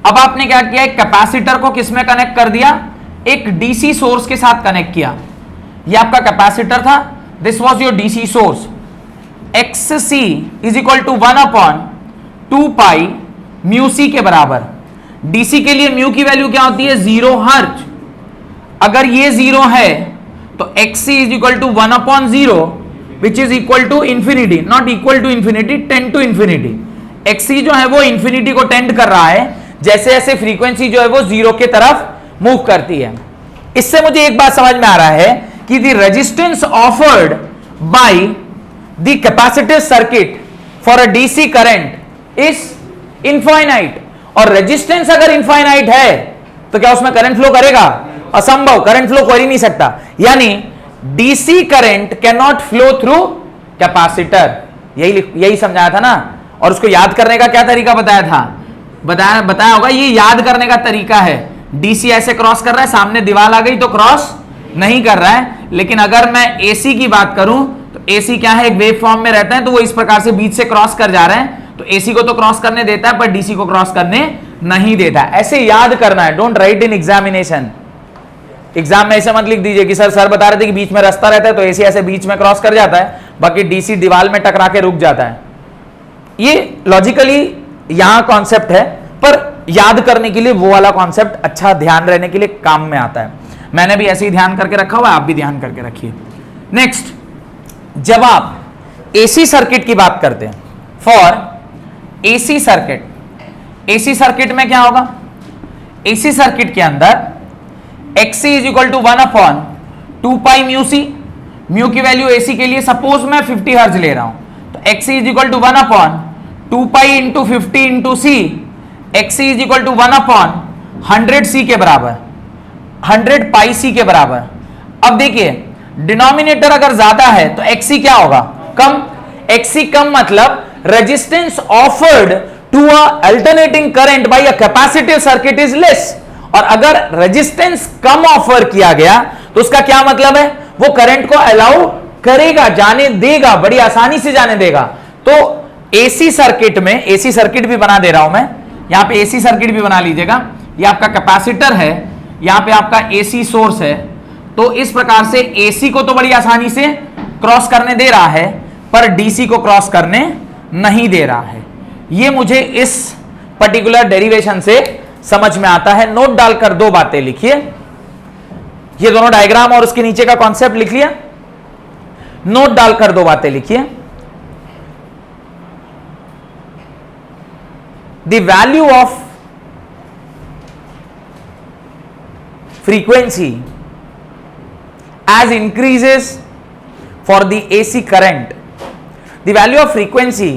अब आपने क्या किया, एक कैपेसिटर को किसमें कनेक्ट कर दिया, एक डीसी सोर्स के साथ कनेक्ट किया. ये आपका कैपेसिटर था, this was your DC source. XC is equal to 1 upon 2 pi mu C के बराबर. डीसी के लिए म्यू की वैल्यू क्या होती है, 0 हर्ट्ज. अगर ये 0 है तो XC is equal to 1 upon 0 which is equal to infinity, not equal to infinity, tend to infinity. XC जो है वो इंफिनिटी को टेंड कर रहा है, जैसे जैसे फ्रीक्वेंसी जो है वो 0 के तरफ मूव करती है. इससे मुझे एक बात समझ में आ रहा है कि the resistance offered by the capacitive circuit for a DC current is infinite. और रेजिस्टेंस अगर इनफाइनाइट है तो क्या उसमें करंट फ्लो करेगा, असंभव, करंट फ्लो कर ही नहीं सकता. यानी DC current can not flow through capacitor. यही समझाया था ना. और उसको याद करने का क्या तरीका बताया था, बताया होगा, ये याद करने का तरीका है. डीसी ऐसे क्रॉस कर रहा है, सामने दीवार आ गई तो क्रॉस नहीं कर रहा है. लेकिन अगर मैं एसी की बात करूं तो एसी क्या है, एक वेव फॉर्म में रहता है, तो वो इस प्रकार से बीच से क्रॉस कर जा रहे हैं. तो एसी को तो क्रॉस करने देता है पर डीसी को क्रॉस करने नहीं देता. ऐसे याद करना है, don't write in examination. Exam में ऐसे मत लिख दीजिए कि सर बता रहे थे कि बीच में रास्ता रहता है तो एसी ऐसे बीच में क्रॉस कर जाता है, बाकी डीसी दीवार में टकरा के रुक जाता है. ये लॉजिकली यहां कॉन्सेप्ट है, पर याद करने के लिए वो वाला कॉन्सेप्ट अच्छा ध्यान रहने के लिए काम में आता है. मैंने भी ऐसे ही ध्यान करके रखा हुआ है, आप भी ध्यान करके रखिए. नेक्स्ट, जब आप एसी सर्किट की बात करते हैं, for AC circuit, AC circuit में क्या होगा, एसी सर्किट के अंदर XC is equal to 1 upon 2 pi mu C. Mu की वैल्यू एसी के लिए सपोज मैं 50 हर्ट्ज ले रहा हूं, तो XC is equal to 1 upon 2 pi into 50 into C. XC is equal to 1 upon 100 C के बराबर, 100 पाई सी के बराबर. अब देखिए, डिनोमिनेटर अगर ज्यादा है तो XC क्या होगा, कम. XC कम मतलब resistance offered to a alternating current by a capacitive circuit is less. और अगर रेजिस्टेंस कम ऑफर किया गया तो उसका क्या मतलब है, वो करंट को अलाउ करेगा, जाने देगा, बड़ी आसानी से जाने देगा. तो एसी सर्किट में, एसी सर्किट भी बना दे रहा हूं मैं, यहां पे एसी सर्किट भी बना लीजिएगा. ये आपका कैपेसिटर है, यहां पे आपका एसी सोर्स है. तो इस प्रकार से एसी को तो बड़ी आसानी से क्रॉस करने दे रहा है पर डीसी को क्रॉस करने नहीं दे रहा है. ये मुझे इस पर्टिकुलर डेरिवेशन से समझ में आता है. नोट डालकर दो बातें लिखिए, ये दोनों डायग्राम और उसके नीचे का कॉन्सेप्ट लिख लिया. नोट डालकर दो बातें लिखिए. The value of frequency as increases for the AC current, the value of frequency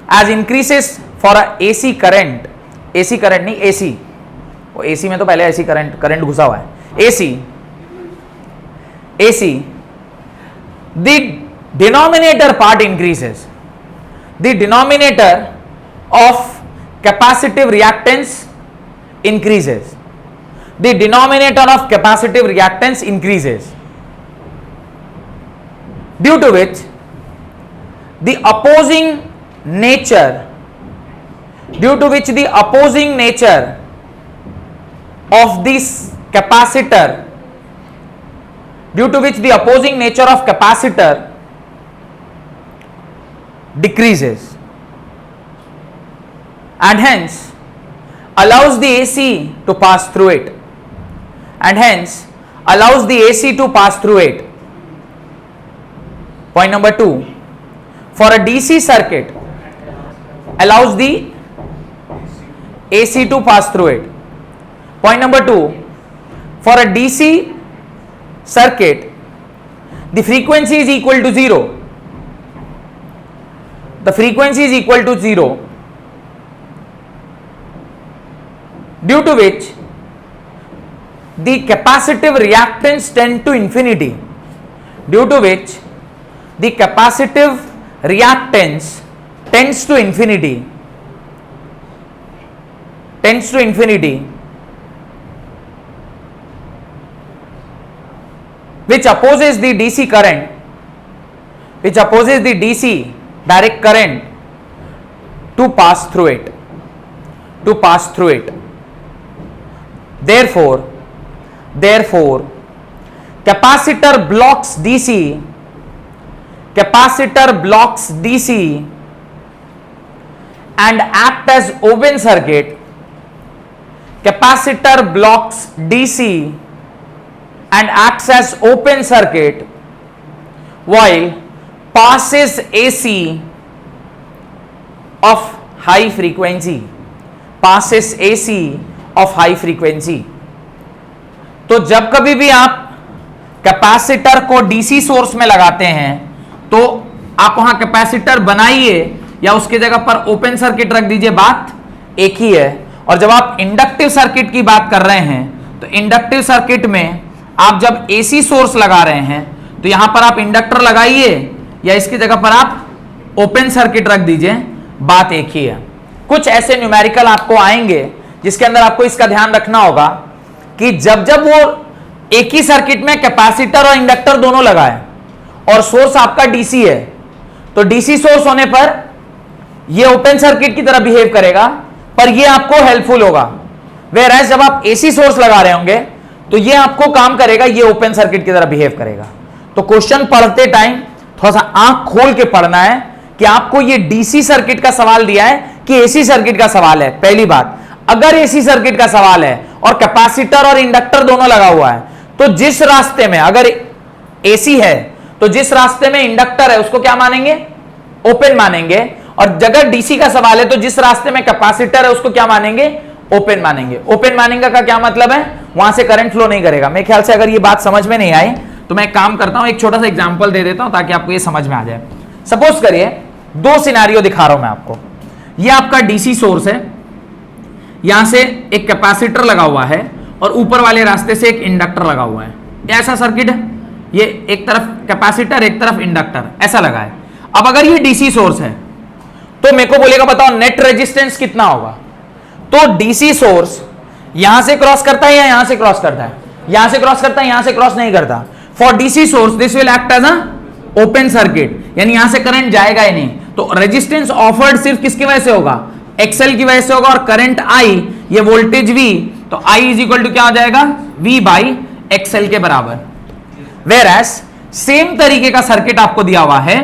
as increases for a AC current, AC current नहीं AC, वो AC में तो पहले AC करंट घुसा हुआ है. AC the denominator part increases, the denominator of capacitive reactance increases, the denominator of capacitive reactance increases, due to which the opposing nature, due to which the opposing nature of this capacitor, due to which the opposing nature of capacitor decreases, and hence allows the AC to pass through it, and hence allows the AC to pass through it. Point number 2, for a DC circuit allows the AC to pass through it. Point number 2, for a DC circuit the frequency is equal to 0. The frequency is equal to 0, due to which the capacitive reactance tend to infinity, due to which the capacitive reactance tends to infinity, which opposes the DC current, which opposes the DC direct current to pass through it, to pass through it. Therefore capacitor blocks DC, capacitor blocks DC and act as open circuit, capacitor blocks DC and acts as open circuit while passes AC of high frequency, passes AC of high frequency. तो जब कभी भी आप कैपेसिटर को डीसी सोर्स में लगाते हैं तो आप वहां कैपेसिटर बनाइए या उसकी जगह पर ओपन सर्किट रख दीजिए, बात एक ही है। और जब आप इंडक्टिव सर्किट की बात कर रहे हैं तो इंडक्टिव सर्किट में आप जब एसी सोर्स लगा रहे हैं तो यहां पर आप इंडक्टर लगाइए या इसकी जगह पर आप ओपन सर्किट रख दीजिए, बात एक ही है। कुछ ऐसे न्यूमेरिकल आपको आएंगे जिसके अंदर आपको इसका ध्यान रखना होगा कि जब जब वो एक ही सर्किट में कैपेसिटर और इंडक्टर दोनों लगाए और सोर्स आपका डीसी है तो डीसी सोर्स होने पर ये ओपन सर्किट की तरह बिहेव करेगा, पर ये आपको हेल्पफुल होगा। वेयरएज जब आप एसी सोर्स लगा रहे होंगे तो ये आपको काम करेगा, ये ओपन सर्किट की तरह बिहेव करेगा। तो क्वेश्चन पढ़ते टाइम थोड़ा सा आंख खोल के पढ़ना है कि आपको ये डीसी सर्किट का सवाल दिया है कि एसी सर्किट का सवाल है। पहली बात, अगर एसी सर्किट का सवाल है और कैपेसिटर और इंडक्टर दोनों लगा हुआ है तो जिस रास्ते में अगर एसी है तो जिस रास्ते में इंडक्टर है उसको क्या मानेंगे, ओपन मानेंगे। और अगर डीसी का सवाल है तो जिस रास्ते में कैपेसिटर है उसको क्या मानेंगे, ओपन मानेंगे। ओपन मानेंगे का क्या मतलब है, वहां से करंट फ्लो नहीं करेगा। मेरे ख्याल से अगर ये बात समझ में नहीं आई तो मैं एक काम करता हूं, एक छोटा सा एग्जांपल दे देता हूं ताकि आपको ये समझ में आ जाए। सपोज करिए दो सिनेरियो दिखा रहा हूं मैं आपको। ये आपका डीसी सोर्स है, यहां से एक कैपेसिटर लगा हुआ है और ऊपर वाले रास्ते से एक इंडक्टर लगा हुआ है। ऐसा सर्किट है, ये एक तरफ कैपेसिटर एक तरफ इंडक्टर ऐसा लगा है। अब अगर ये डीसी सोर्स है तो मेरे को बोलेगा बताओ नेट रेजिस्टेंस कितना होगा। तो डीसी सोर्स यहां से क्रॉस करता है या यहां से क्रॉस करता है, यहां से क्रॉस करता है, यहां से क्रॉस नहीं करता। For DC source this will act as a open circuit, यानी यहां से करंट जाएगा ही नहीं। तो रेजिस्टेंस ऑफर्ड सिर्फ किसकी वजह से होगा, एक्सएल की वजह से होगा। और करंट आई, ये वोल्टेज वी, तो आई इज इक्वल टू क्या हो जाएगा, वी बाई एक्सएल के बराबर। वेयरएज सेम तरीके का सर्किट आपको दिया हुआ है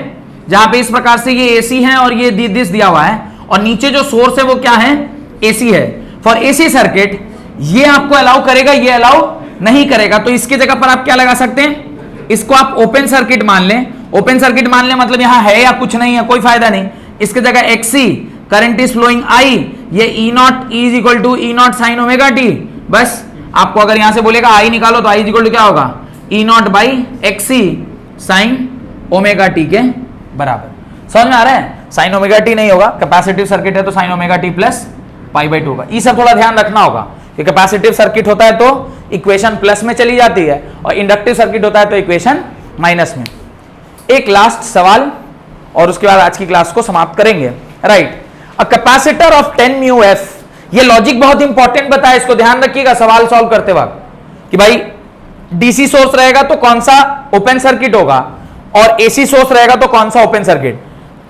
जहां पे इस प्रकार से ये एसी है और ये दिस दिया हुआ है और नीचे जो सोर्स है वो क्या है, एसी है। फॉर एसी सर्किट ये आपको अलाउ करेगा, ये अलाउ नहीं करेगा। तो इसकी जगह पर आप क्या लगा सकते हैं, इसको आप ओपन सर्किट मान लें। ओपन सर्किट मान लें मतलब यहां है या कुछ नहीं है, कोई फायदा नहीं। इसकी जगह XC current is flowing I, ये E not is equal to E not sine omega t. बस आपको अगर यहां से बोलेगा आई निकालो तो आई इज इक्वल टू क्या होगा, E not by XC sine omega t के बराबर। समझ में आ रहा है, साइन ओमेगा टी नहीं होगा, कैपेसिटिव सर्किट है तो sine omega T plus pi by 2 का। ये सब थोड़ा ध्यान रखना होगा कि कैपेसिटिव सर्किट होता है तो इक्वेशन प्लस में चली जाती है और इंडक्टिव सर्किट होता है तो इक्वेशन माइनस में। एक लास्ट सवाल और उसके बाद आज की क्लास को समाप्त करेंगे। Right, a capacitor of 10 mu F, ये लॉजिक बहुत इंपॉर्टेंट बताया, इसको ध्यान रखिएगा सवाल सॉल्व करते वक्त कि भाई डीसी सोर्स रहेगा तो कौन सा ओपन सर्किट होगा और एसी सोर्स रहेगा तो कौन सा ओपन सर्किट।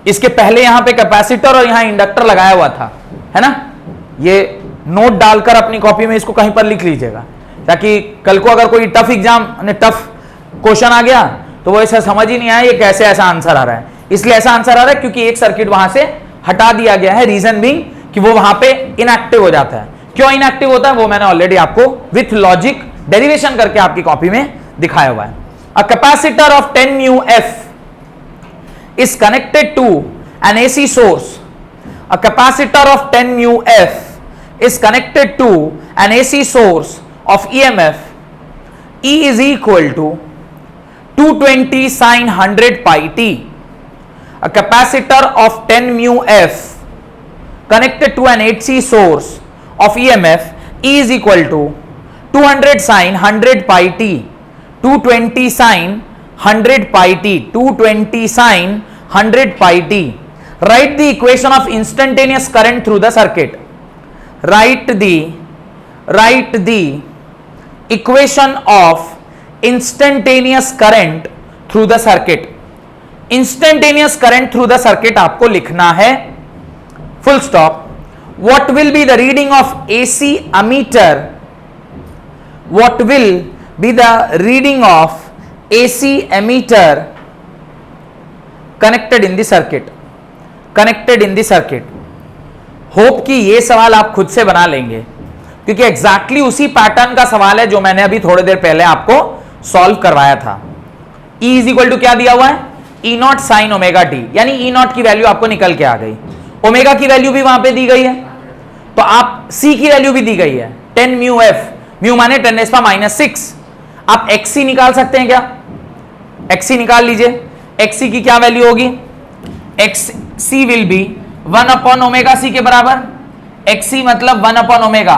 इसके पहले यहां पे कैपेसिटर और यहां इंडक्टर लगाया हुआ था, है ना। ये नोट डालकर अपनी कॉपी में इसको कहीं पर लिख लीजिएगा, ताकि कल को अगर कोई टफ एग्जाम टफ क्वेश्चन आ गया तो वो ऐसा समझ ही नहीं आया ये कैसे ऐसा आंसर आ रहा है। इसलिए ऐसा आंसर आ रहा है क्योंकि एक सर्किट वहां से हटा दिया गया है, रीजन बीइंग कि वो वहां पे इनएक्टिव हो जाता है। क्यों इनएक्टिव होता है वो मैंने ऑलरेडी आपको विथ लॉजिक डेरिवेशन करके आपकी कॉपी में दिखाया हुआ है। A capacitor of 10 mu f is connected to an AC source. A capacitor of 10 mu f is connected to an AC source of EMF. E is equal to 220 sin 100 pi t. A capacitor of 10 mu f connected to an AC source of EMF. E is equal to 200 sin 100 pi t. 220 sin 100 pi t. 220 sin 100 pi t. Write the equation of instantaneous current through the circuit. Write the equation of instantaneous current through the circuit. Instantaneous current through the circuit आपको लिखना है, full stop. What will be the reading of AC ammeter? What will be the reading of AC ammeter connected in the circuit? Connected in the circuit. Hope कि ये सवाल आप खुद से बना लेंगे, क्योंकि एग्जैक्टली उसी पैटर्न का सवाल है जो मैंने अभी थोड़ी देर पहले आपको सॉल्व करवाया था। E इज इक्वल टू क्या दिया हुआ है, E naught sine omega T, यानी E नॉट की वैल्यू आपको निकल के आ गई, ओमेगा की वैल्यू भी वहां पे दी गई है, तो आप C की वैल्यू भी दी गई है 10 mu f, म्यू माने 10⁻⁶। आप XC निकाल सकते हैं क्या, XC निकाल लीजिए। XC की क्या वैल्यू होगी, XC विल बी 1/ω c के बराबर। XC मतलब 1/ω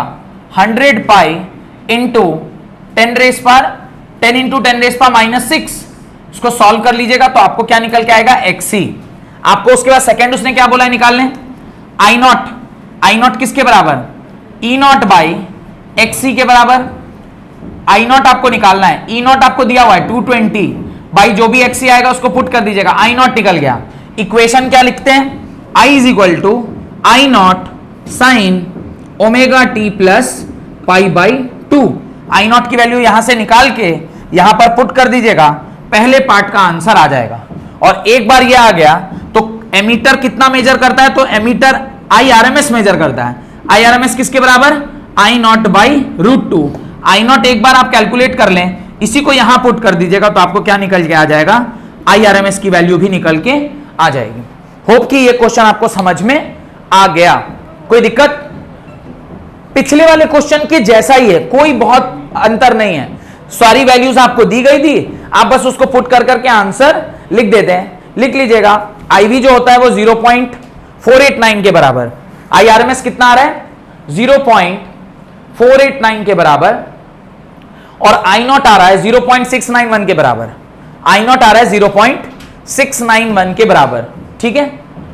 100 पाई इंटू 10 इंटू 10⁻⁶। इसको सॉल्व कर लीजिएगा तो आपको क्या निकल के आएगा, XC। आपको उसके बाद सेकंड उसने क्या बोला है निकालने, I नॉट किसके बराबर, E नॉट बाई XC के बराबर। I नॉट आपको निकालना है, E नॉट आपको दिया हुआ है 220 बाई जो भी XC आएगा उसको पुट कर दीजिएगा, I नॉट निकल गया। इक्वेशन क्या लिखते हैं, I is equal to I naught sine omega T plus pi by 2। I naught की वैल्यू यहां से निकाल के यहां पर पुट कर दीजिएगा, पहले पार्ट का आंसर आ जाएगा। और एक बार ये आ गया तो एमीटर कितना मेजर करता है, तो एमीटर IRMS मेजर करता है। IRMS किसके बराबर, I not by √2। I not एक बार आप कैलकुलेट कर लें, इसी को यहां पुट कर दीजिएगा तो आपको क्या निकल के आ जाएगा, IRMS की वैल्यू भी निकल के आ जाएगी। होप कि ये क्वेश्चन आपको समझ में आ गया, कोई दिक्कत। पिछले वाले क्वेश्चन के जैसा ही है, कोई बहुत अंतर नहीं है, सारी वैल्यूज आपको दी गई थी, आप बस उसको पुट कर करके आंसर लिख देते हैं। लिख लीजिएगा, IV जो होता है वो 0.489 के बराबर, IRMS कितना आ रहा है 0.489 के बराबर, और I नॉट आ रहा है 0.691 के बराबर। I नॉट आ रहा है 0.691 के बराबर, ठीक है।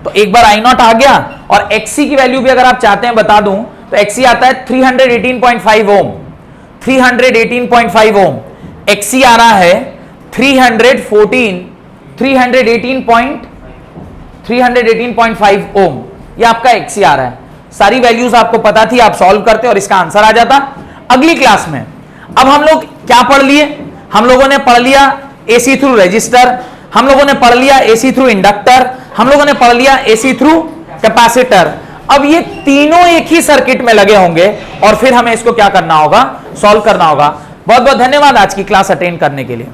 तो एक बार I नॉट आ गया, और XC की वैल्यू भी अगर आप चाहते हैं बता दूं तो XC आता है 318.5 ओम, 318.5 ओम। XC आ रहा है 318.5 ओम, ये आपका XC आ रहा है। सारी वैल्यूज आपको पता थी, आप सॉल्व करते और इसका आंसर आ जाता। अगली क्लास में अब हम लोग क्या पढ़ लिए, हम लोगों ने पढ़ लिया AC थ्रू रजिस्टर, हम लोगों ने पढ़ लिया AC थ्रू इंडक्टर, हम लोगों ने पढ़ लिया AC थ्रू कैपेसिटर। अब ये तीनों एक ही सर्किट में लगे होंगे और फिर हमें इसको क्या करना होगा, सॉल्व करना होगा। बहुत बहुत धन्यवाद आज की क्लास अटेंड करने के लिए।